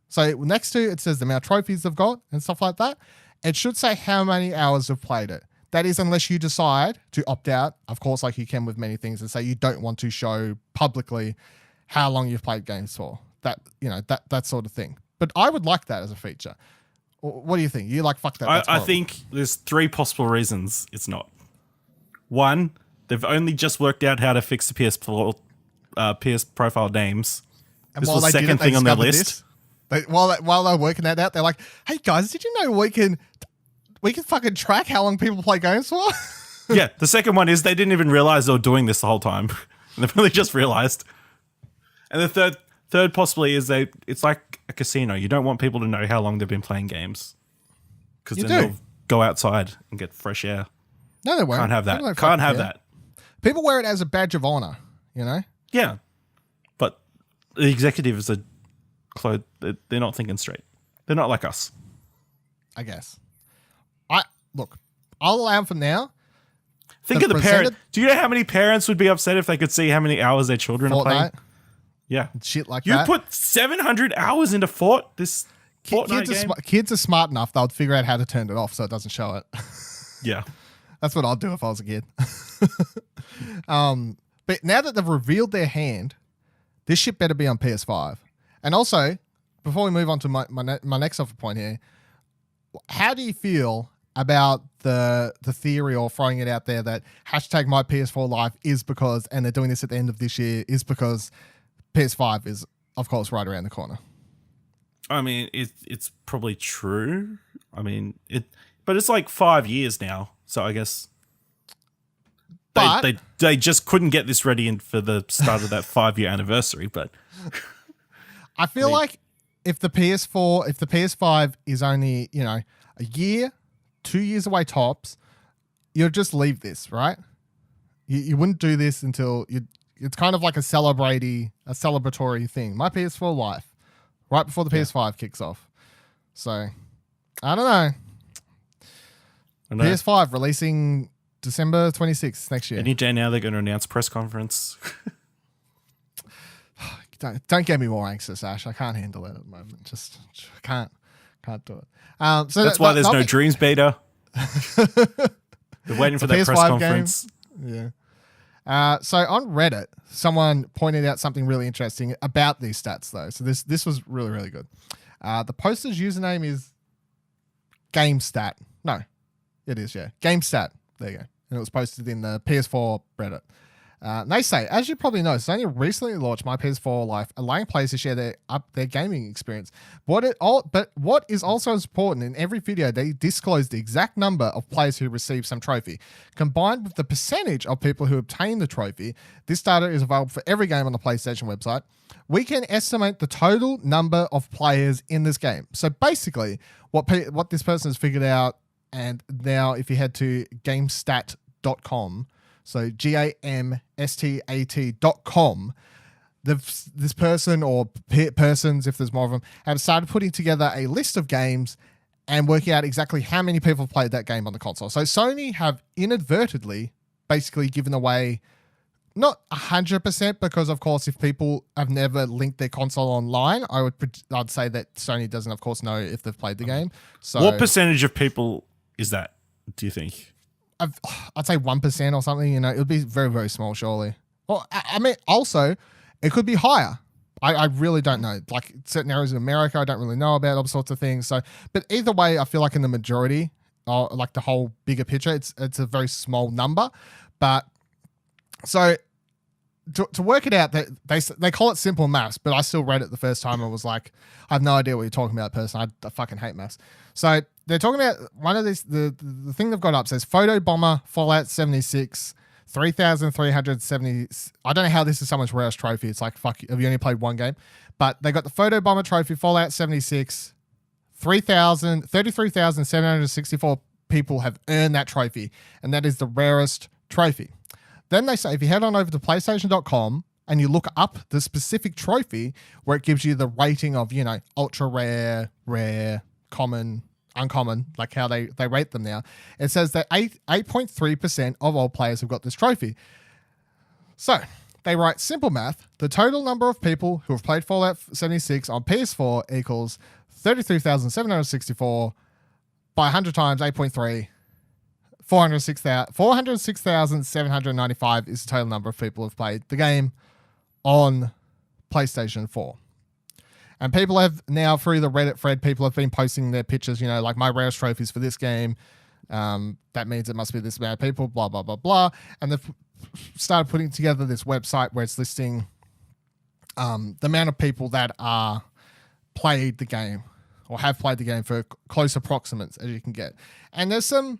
So next to it says the amount of trophies they've got and stuff like that. It should say how many hours they've played it. That is, unless you decide to opt out, of course, like you can with many things, and say you don't want to show publicly how long you've played games for. That sort of thing. But I would like that as a feature. What do you think? You like fuck that? I think there's 3 possible reasons it's not. 1, they've only just worked out how to fix the PS profile names. And this was the second thing on their list. While they're working that out, they're like, "Hey guys, did you know we can fucking track how long people play games for?" Yeah, the second one is they didn't even realize they were doing this the whole time. They've really just realized. And the third possibly is it's like a casino. You don't want people to know how long they've been playing games, because then they'll go outside and get fresh air. No, they won't. Can't have that. Can't have that. People wear it as a badge of honor, Yeah, but the executives are they're not thinking straight. They're not like us, I guess. I'll allow them for now. Think of the parent. Do you know how many parents would be upset if they could see how many hours their children are playing? Yeah, shit like that. You put 700 hours into this Fortnite game. Kids are smart enough; they'll figure out how to turn it off so it doesn't show it. Yeah, that's what I'd do if I was a kid. But now that they've revealed their hand, this shit better be on PS5. And also, before we move on to my next off point here, how do you feel about the theory, or throwing it out there, that hashtag my PS4 life is because, and they're doing this at the end of this year, is because PS5 is, of course, right around the corner? I mean, it's probably true. I mean, but it's like 5 years now, so I guess they just couldn't get this ready for the start of that 5-year anniversary. But I feel like if the PS5 is only, a year, 2 years away tops, you'll just leave this, right? You wouldn't do this until it's kind of like a celebratory thing. My PS4 life, right before the PS5 kicks off. So, I don't know. PS5 releasing December 26th next year. Any day now they're going to announce press conference. Don't get me more anxious, Ash. I can't handle it at the moment. Just can't do it. So that's why there's no Dreams beta. They're waiting for that press conference. Game. Yeah. So on Reddit, someone pointed out something really interesting about these stats, though. So this was really, really good. The poster's username is GameStat. No, it is, yeah. GameStat. There you go. And it was posted in the PS4 Reddit. They say, as you probably know, Sony recently launched My PS4 Life, allowing players to share their gaming experience. But what is also important, in every video, they disclose the exact number of players who receive some trophy. Combined with the percentage of people who obtain the trophy, this data is available for every game on the PlayStation website. We can estimate the total number of players in this game. So basically, what this person has figured out, and now if you head to GameStat.com, so GAMSTAT.com, this person or persons, if there's more of them, have started putting together a list of games and working out exactly how many people have played that game on the console. So Sony have inadvertently basically given away, not 100%, because of course if people have never linked their console online, I'd say that Sony doesn't of course know if they've played the game. So what percentage of people is that, do you think? I'd say 1% or something. It would be very, very small, surely. Well, I mean, also, it could be higher. I really don't know. Like certain areas of America, I don't really know about all sorts of things. So, but either way, I feel like in the majority, like the whole bigger picture, it's a very small number. But so to work it out, they call it simple maths, but I still read it the first time and was like, I have no idea what you're talking about, person. I fucking hate maths. So they're talking about one of these, the thing they've got up says Photo Bomber Fallout 76, 3,370. I don't know how this is someone's rarest trophy. It's like, fuck, have you only played one game? But they got the Photo Bomber trophy, Fallout 76, 33,764 people have earned that trophy. And that is the rarest trophy. Then they say, if you head on over to PlayStation.com and you look up the specific trophy where it gives you the rating of, ultra rare, rare, common, uncommon, like how they rate them now, it says that 8.3% of all players have got this trophy. So they write simple math. The total number of people who have played Fallout 76 on PS4 equals 33,764 by 100 times 8.3. 406,795 is the total number of people who have played the game on PlayStation 4. And people have now, through the Reddit thread, people have been posting their pictures, like my rarest trophies for this game. That means it must be this amount of people, blah, blah, blah, blah. And they've started putting together this website where it's listing the amount of people that are played the game or have played the game for close approximates as you can get. And there's some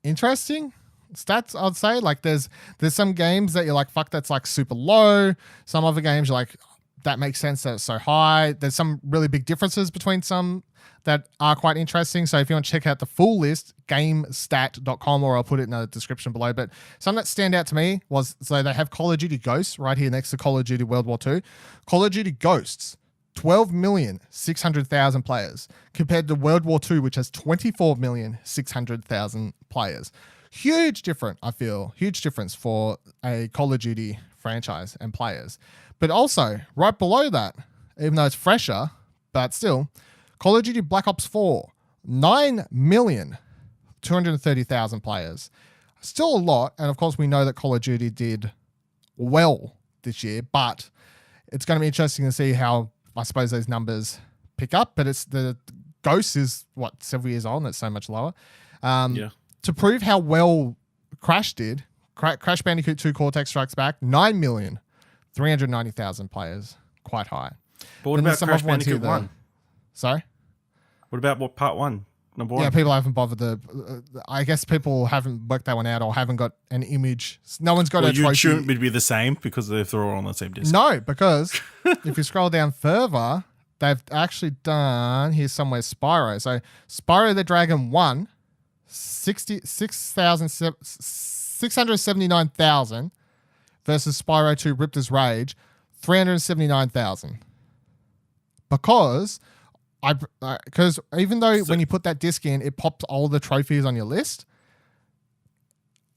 interesting stats, I'd say. Like there's some games that you're like, fuck, that's like super low. Some other games you're like, that makes sense that it's so high. There's some really big differences between some that are quite interesting. So if you want to check out the full list, gamestat.com, or I'll put it in the description below. But some that stand out to me was, so they have Call of Duty Ghosts right here next to Call of Duty World War II. Call of Duty Ghosts, 12,600,000 players, compared to World War II, which has 24,600,000 players. Huge difference, I feel. Huge difference for a Call of Duty franchise and players. But also, right below that, even though it's fresher, but still, Call of Duty Black Ops 4, 9,230,000 players. Still a lot, and of course we know that Call of Duty did well this year, but it's going to be interesting to see how, I suppose, those numbers pick up. But it's the Ghost is, several years old, and it's so much lower. To prove how well Crash did, Crash Bandicoot 2 Cortex Strikes Back, 9,390,000 players. Quite high. But what about Crash Bandicoot 1? Sorry? What about part 1? Number 1? Yeah, people haven't bothered I guess people haven't worked that one out or haven't got an image. No one's got a trophy. Shouldn't be the same because they're all on the same disc. No, because if you scroll down further, they've actually done, here's somewhere Spyro. So Spyro the Dragon 1, 679,000 versus Spyro 2 Riptor's Rage, 379,000. Because even though when you put that disc in, it pops all the trophies on your list.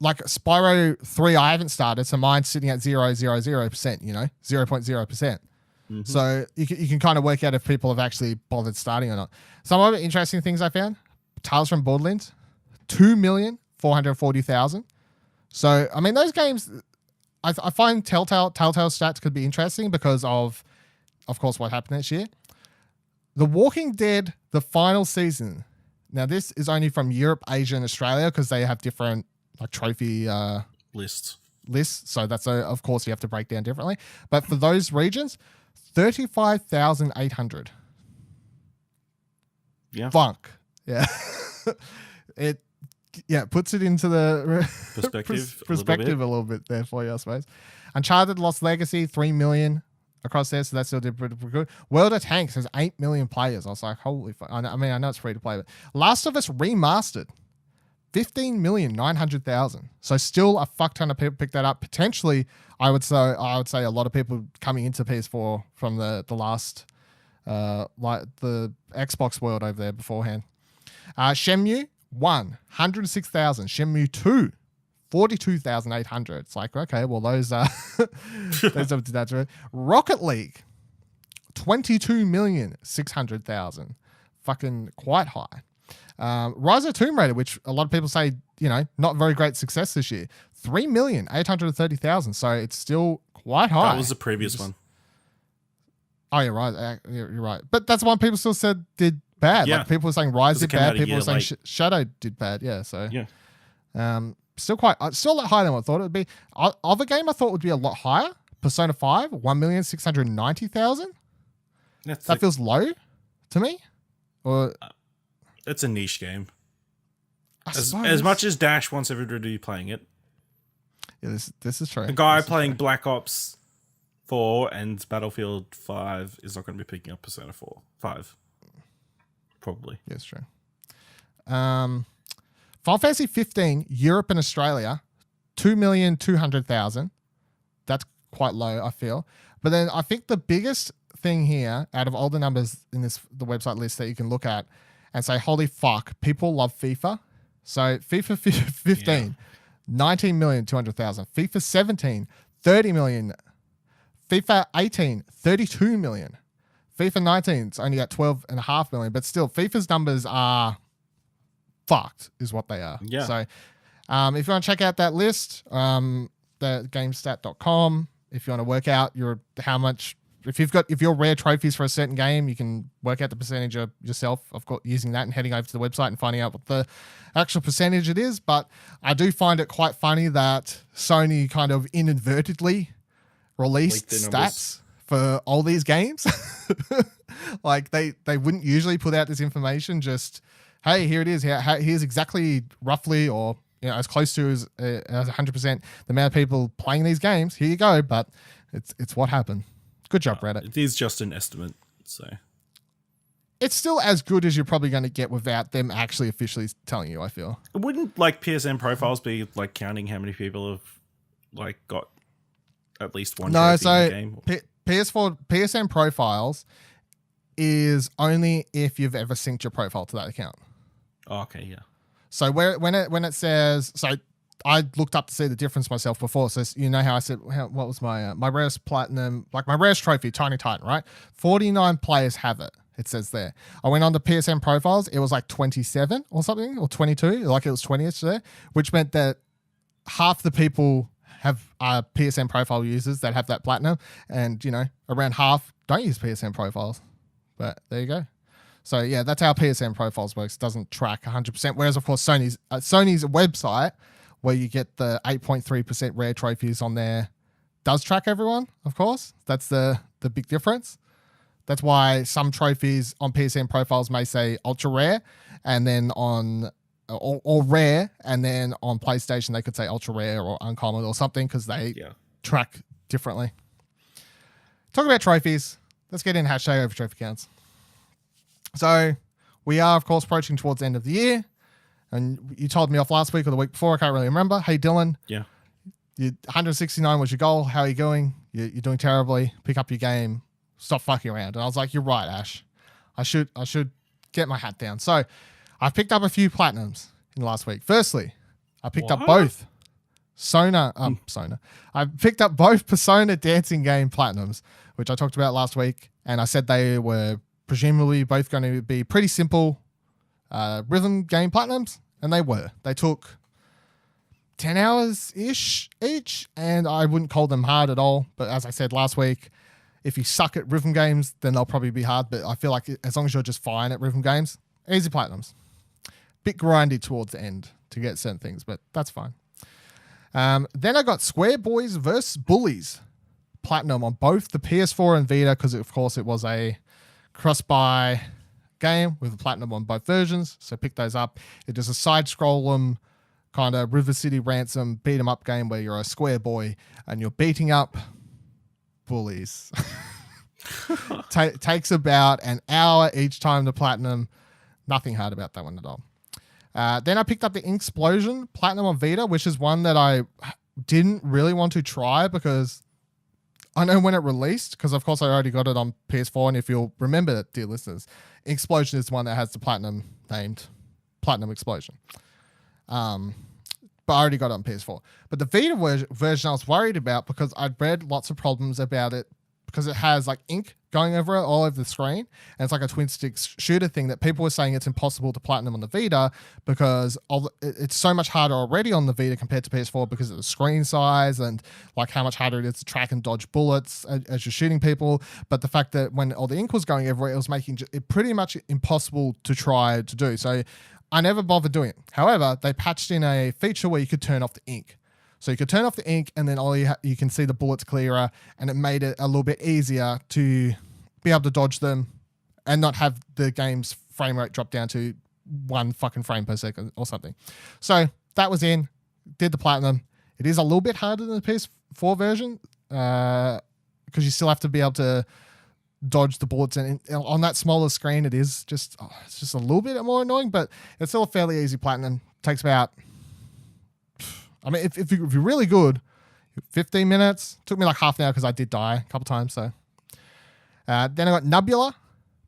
Like Spyro 3, I haven't started, so mine's sitting at 0.00%, 0.0%. Mm-hmm. So you can kind of work out if people have actually bothered starting or not. Some other interesting things I found: Tales from Borderlands, 2,440,000. So I mean, those games, I find Telltale stats could be interesting because of course, what happened this year. The Walking Dead, the final season, Now, this is only from Europe, Asia, and Australia because they have different like trophy lists. So that's, of course, you have to break down differently. But for those regions, 35,800. Yeah. Funk. Yeah. It puts it into the perspective a little bit there for you, I suppose. Uncharted Lost Legacy, 3 million across there, so that still did pretty good. World of Tanks has 8 million players. I was like, holy fuck. I mean, I know it's free to play, but Last of Us Remastered, 15,900,000. So still a fuck ton of people picked that up. Potentially, I would say a lot of people coming into PS4 from the last like the Xbox world over there beforehand. Shenmue 1, 106,000. Shenmue 2, 42,800. It's like, okay, well, those are that's right. Rocket League, 22,600,000. Fucking quite high. Rise of Tomb Raider, which a lot of people say, not very great success this year, 3,830,000. So it's still quite high. That was the previous one. Oh, you're right. You're right. But that's one people still said did bad. Yeah. Like people were saying Rise did bad. People were saying Shadow did bad. Yeah. So yeah. Still a lot higher than what I thought it would be. Other game I thought would be a lot higher. Persona 5, 1,690,000. That feels low to me. Or it's a niche game. As much as Dash wants everybody to be playing it. Yeah, this is true. The guy playing Black Ops 4 and Battlefield 5 is not going to be picking up Persona 5. Probably. Yeah, it's true. Final Fantasy 15, Europe and Australia, 2,200,000. That's quite low, I feel. But then I think the biggest thing here, out of all the numbers in the website list that you can look at and say, holy fuck, people love FIFA. So FIFA 15, 19,200,000. FIFA 17, 30 million. FIFA 18, 32 million. FIFA 19, it's only got 12.5 million, but still, FIFA's numbers are fucked, is what they are. Yeah. So, if you want to check out that list, the GameStat.com. If you want to work out how much, if you're rare trophies for a certain game, you can work out the percentage of yourself. Of course, using that and heading over to the website and finding out what the actual percentage it is. But I do find it quite funny that Sony kind of inadvertently released stats for all these games. Like they wouldn't usually put out this information, just, hey, here it is. Here's exactly roughly or as close to as 100% the amount of people playing these games. Here you go. But it's what happened. Good job, Reddit. It is just an estimate, so it's still as good as you're probably going to get without them actually officially telling you, I feel. Wouldn't like PSN profiles be like counting how many people have like got at least one trophy in the game? PS4 PSN profiles is only if you've ever synced your profile to that account. Oh, okay, yeah. So when it says, so I looked up to see the difference myself before. So how I said, what was my rarest platinum, like my rarest trophy, Tiny Titan, right? 49 players have it. It says there. I went on to PSN profiles. It was like 27 or something, or 22, like it was 20ish there, which meant that half the people have PSN profile users that have that platinum, and around half don't use PSN profiles. But there you go. So yeah, that's how PSN profiles works. It doesn't track 100%. Whereas of course Sony's website, where you get the 8.3% rare trophies on there, does track everyone. Of course, that's the big difference. That's why some trophies on PSN profiles may say ultra rare, and then on or rare, and then on PlayStation they could say ultra rare or uncommon or something, because they track differently. Talk about trophies. Let's get in hashtag over trophy counts. So we are, of course, approaching towards the end of the year. And you told me off last week or the week before, I can't really remember. Hey, Dylan. Yeah. 169 was your goal. How are you going? You're doing terribly. Pick up your game. Stop fucking around. And I was like, you're right, Ash. I should get my hat down. So I've picked up a few platinums in the last week. Firstly, I picked up both Sona. I picked up both Persona dancing game platinums, which I talked about last week. And I said they were presumably both going to be pretty simple rhythm game platinums, and they were. They took 10 hours-ish each, and I wouldn't call them hard at all. But as I said last week, if you suck at rhythm games, then they'll probably be hard. But I feel like as long as you're just fine at rhythm games, easy platinums. bit grindy towards the end to get certain things, but that's fine. Then I got SquareBoys vs. Bullies Platinum on both the PS4 and Vita because, of course, it was a cross-buy game with a Platinum on both versions, so pick those up. It is a side-scroll kind of River City Ransom beat-em-up game where you're a square boy and you're beating up bullies. Takes about an hour each time to Platinum. Nothing hard about that one at all. Then I picked up the InkSplosion Platinum on Vita, which is one that I didn't really want to try because I know when it released, because of course I already got it on PS4, and if you'll remember, dear listeners, InkSplosion is the one that has the Platinum named Platinum Explosion. But I already got it on PS4. But the Vita version I was worried about because I'd read lots of problems about it because it has like ink going over it all over the screen, and it's like a twin stick shooter thing that people were saying it's impossible to Platinum on the Vita because it's so much harder already on the Vita compared to PS4 because of the screen size and like how much harder it is to track and dodge bullets as you're shooting people. But the fact that when all the ink was going everywhere, it was making it pretty much impossible to try to do. So I never bothered doing it. However, they patched in a feature where you could turn off the ink. So you could turn off the ink and then you can see the bullets clearer, and it made it a little bit easier to be able to dodge them and not have the game's frame rate drop down to 1 fucking frame per second or something. So that was in, did the Platinum. It is a little bit harder than the PS4 version because you still have to be able to dodge the bullets, and on that smaller screen it's just a little bit more annoying, but it's still a fairly easy Platinum. Takes about, I mean, if you're really good, 15 minutes. Took me like half an hour because I did die a couple times. So then I got Nubla,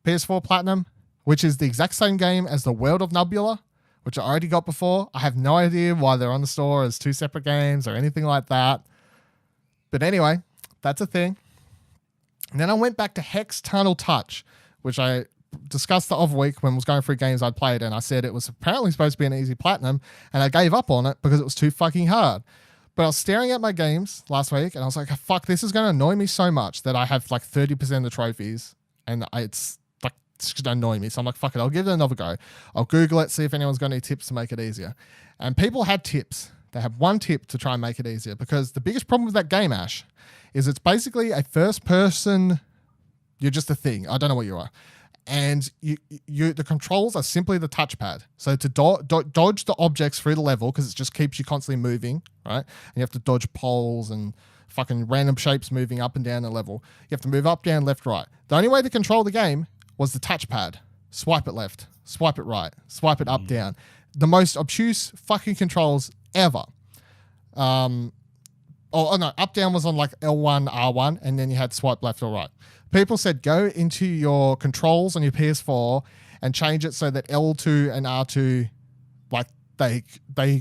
PS4 Platinum, which is the exact same game as the World of Nubla, which I already got before. I have no idea why they're on the store as 2 separate games or anything like that. But anyway, that's a thing. And then I went back to Hex Tunnel Touch, which I discussed the other week when I was going through games I'd played, and I said it was apparently supposed to be an easy Platinum, and I gave up on it because it was too fucking hard. But I was staring at my games last week, and I was like, fuck, this is going to annoy me so much that I have like 30% of the trophies, and it's going to annoy me. So I'm like, fuck it, I'll give it another go. I'll Google it, see if anyone's got any tips to make it easier. And people had tips. They had one tip to try and make it easier, because the biggest problem with that game, Ash, is it's basically a first person, you're just a thing. I don't know what you are. And the controls are simply the touchpad. So to dodge the objects through the level, because it just keeps you constantly moving, right? And you have to dodge poles and fucking random shapes moving up and down the level. You have to move up, down, left, right. The only way to control the game was the touchpad. Swipe it left, swipe it right, swipe it up, down. The most obtuse fucking controls ever. Oh no, up, down was on like L1, R1, and then you had swipe left or right. People said go into your controls on your PS4 and change it so that L2 and R2, like they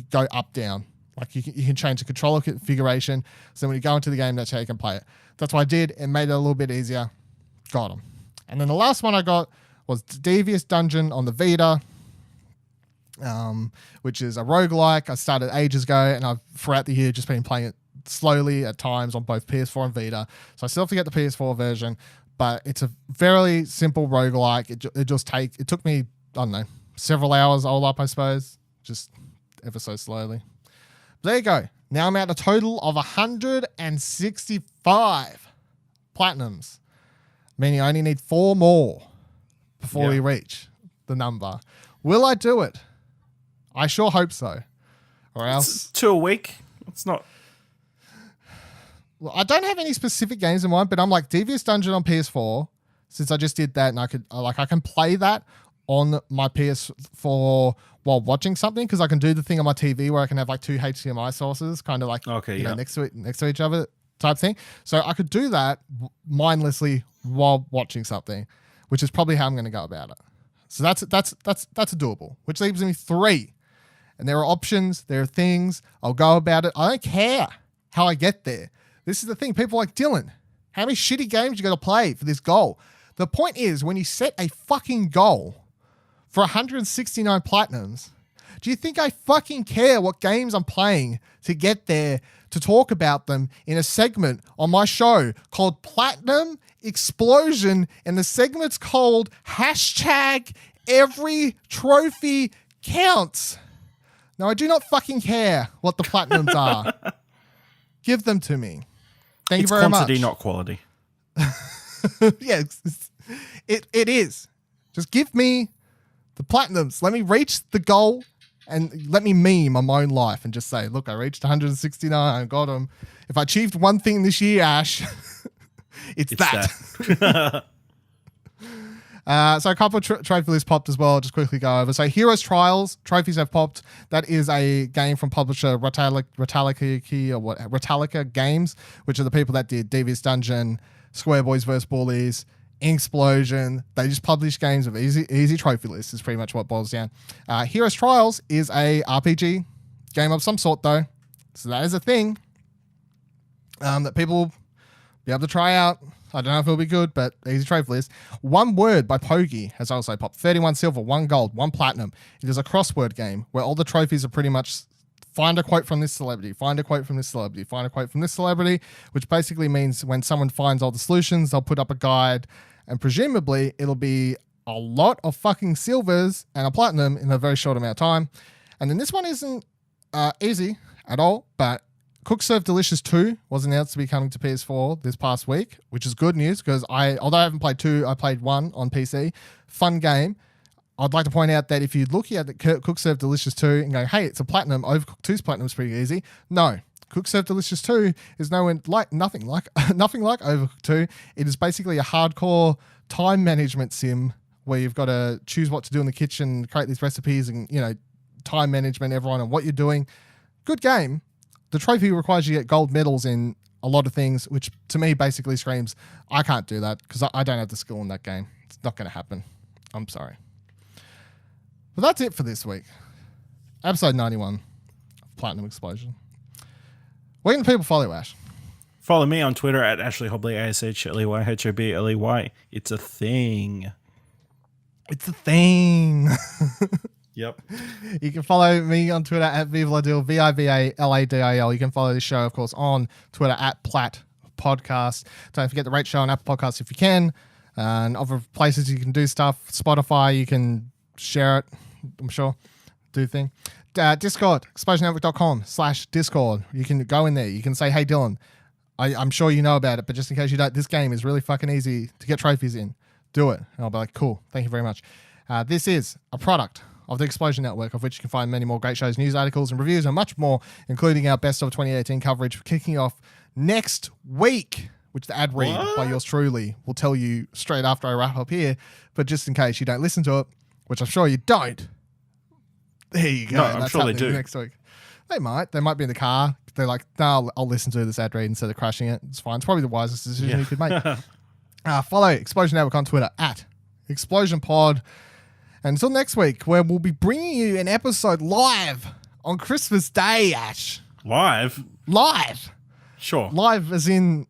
go up, down. Like you can change the controller configuration, so when you go into the game, that's how you can play it. That's what I did. It made it a little bit easier. Got them. And then the last one I got was Devious Dungeon on the Vita, which is a roguelike. I started ages ago, and I've throughout the year just been playing it slowly at times on both PS4 and Vita. So I still have to get the PS4 version, but it's a very simple roguelike. It took me, I don't know, several hours all up, I suppose, just ever so slowly. But there you go. Now I'm at a total of 165 platinums, meaning I only need 4 more before we reach the number. Will I do it? I sure hope so. Or else... It's 2 a week. It's not... Well, I don't have any specific games in mind, but I'm like Devious Dungeon on PS4, since I just did that, and I can play that on my PS4 while watching something, because I can do the thing on my TV where I can have like 2 HDMI sources, kind of like next to each other type thing. So I could do that mindlessly while watching something, which is probably how I'm going to go about it. So that's doable, which leaves me 3. And there are options, there are things, I'll go about it. I don't care how I get there. This is the thing. People are like, Dylan, how many shitty games you got to play for this goal? The point is, when you set a fucking goal for 169 platinums, do you think I fucking care what games I'm playing to get there, to talk about them in a segment on my show called Platinum Explosion, and the segment's called #Every Trophy counts. Now, I do not fucking care what the platinums are. Give them to me. Thank you very much. It's quantity, not quality. Yeah, it is. Just give me the platinums. Let me reach the goal and let me meme on my own life and just say, look, I reached 169. I got them. If I achieved one thing this year, Ash, it's that. So a couple of trophy lists popped as well. Just quickly go over. So Heroes Trials trophies have popped. That is a game from publisher Retallica Games, which are the people that did Devious Dungeon, SquareBoys vs. Bullies, InkSplosion. They just publish games of easy trophy lists is pretty much what it boils down. Heroes Trials is a RPG game of some sort though. So that is a thing that people will be able to try out. I don't know if it'll be good, but easy trophy list. One Word by Pogi has also popped. 31 silver, 1 gold, 1 platinum. It is a crossword game where all the trophies are pretty much find a quote from this celebrity, find a quote from this celebrity, find a quote from this celebrity, which basically means when someone finds all the solutions, they'll put up a guide and presumably it'll be a lot of fucking silvers and a platinum in a very short amount of time. And then this one isn't easy at all, but Cook Serve Delicious 2 was announced to be coming to PS4 this past week, which is good news because although I haven't played 2, I played 1 on PC. Fun game. I'd like to point out that if you're looking at the Cook Serve Delicious 2 and go, hey, it's a platinum, Overcooked 2's platinum is pretty easy. No. Cook Serve Delicious 2 is nothing like Overcooked 2. It is basically a hardcore time management sim where you've got to choose what to do in the kitchen, create these recipes and, time management, everyone and what you're doing. Good game. The trophy requires you to get gold medals in a lot of things, which to me basically screams, I can't do that because I don't have the skill in that game. It's not going to happen. I'm sorry. But that's it for this week. Episode 91 of Platinum Explosion. Where can people follow, Ash? Follow me on Twitter at Ashley Hobley, ASHLEYHOBLEY. It's a thing. It's a thing. Yep. You can follow me on Twitter at Vivaladil, VIVALADIL. You can follow the show, of course, on Twitter at Platt Podcast. Don't forget to rate show on Apple Podcasts if you can. And other places you can do stuff. Spotify, you can share it, I'm sure. Do thing. Discord, explosionnetwork.com/Discord. You can go in there. You can say, hey, Dylan, I'm sure you know about it, but just in case you don't, this game is really fucking easy to get trophies in. Do it. And I'll be like, cool. Thank you very much. This is a product of the Explosion Network, of which you can find many more great shows, news articles, and reviews, and much more, including our best of 2018 coverage kicking off next week, which the ad read by yours truly will tell you straight after I wrap up here. But just in case you don't listen to it, which I'm sure you don't, there you go. No, I'm sure they do. Next week. They might. They might be in the car. They're like, no, I'll listen to this ad read instead of crashing it. It's fine. It's probably the wisest decision you could make. Follow Explosion Network on Twitter at Explosion Pod. And until next week, where we'll be bringing you an episode live on Christmas Day, Ash. Live? Sure. Live as in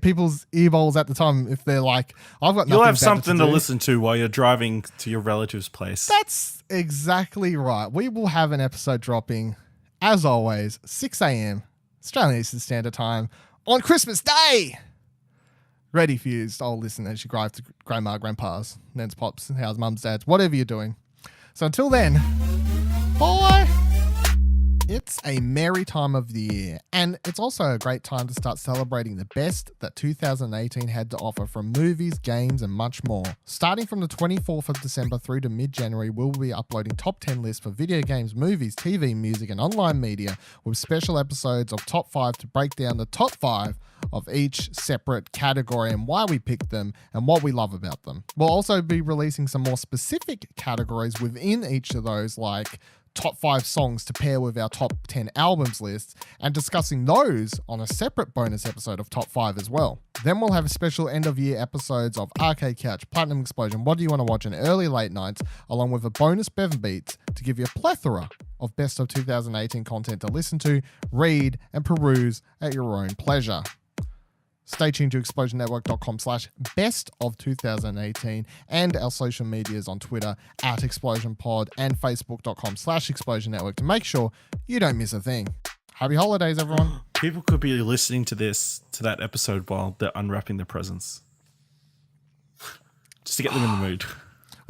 people's earballs at the time, if they're like, I've got nothing. You'll have something to listen to while you're driving to your relative's place. That's exactly right. We will have an episode dropping, as always, 6 a.m. Australian Eastern Standard Time on Christmas Day. Ready for you. I'll listen as you drive to grandma, grandpa's, nan's, pops, how's mum's, dad's, whatever you're doing. So until then, bye. It's a merry time of the year, and it's also a great time to start celebrating the best that 2018 had to offer from movies, games, and much more. Starting from the 24th of December through to mid-January, we'll be uploading top 10 lists for video games, movies, TV, music, and online media, with special episodes of Top 5 to break down the top 5 of each separate category and why we picked them and what we love about them. We'll also be releasing some more specific categories within each of those, like top 5 songs to pair with our top 10 albums lists, and discussing those on a separate bonus episode of top 5 as well. Then we'll have special end of year episodes of Arcade Couch, Platinum Explosion, What Do You Want to Watch, and Early Late Nights, along with a bonus Bevan Beats to give you a plethora of best of 2018 content to listen to, read, and peruse at your own pleasure. Stay tuned to explosionnetwork.com/best of 2018 and our social medias on Twitter at ExplosionPod and Facebook.com/ExplosionNetwork to make sure you don't miss a thing. Happy holidays, everyone. People could be listening to that episode while they're unwrapping their presents. Just to get them in the mood.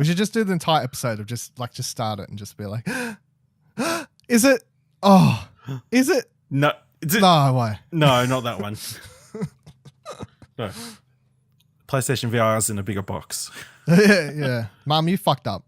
We should just do the entire episode of just start it and just be like, is it? Oh, is it? No. No way. No, not that one. No. PlayStation VR is in a bigger box. Yeah. Mom, you fucked up.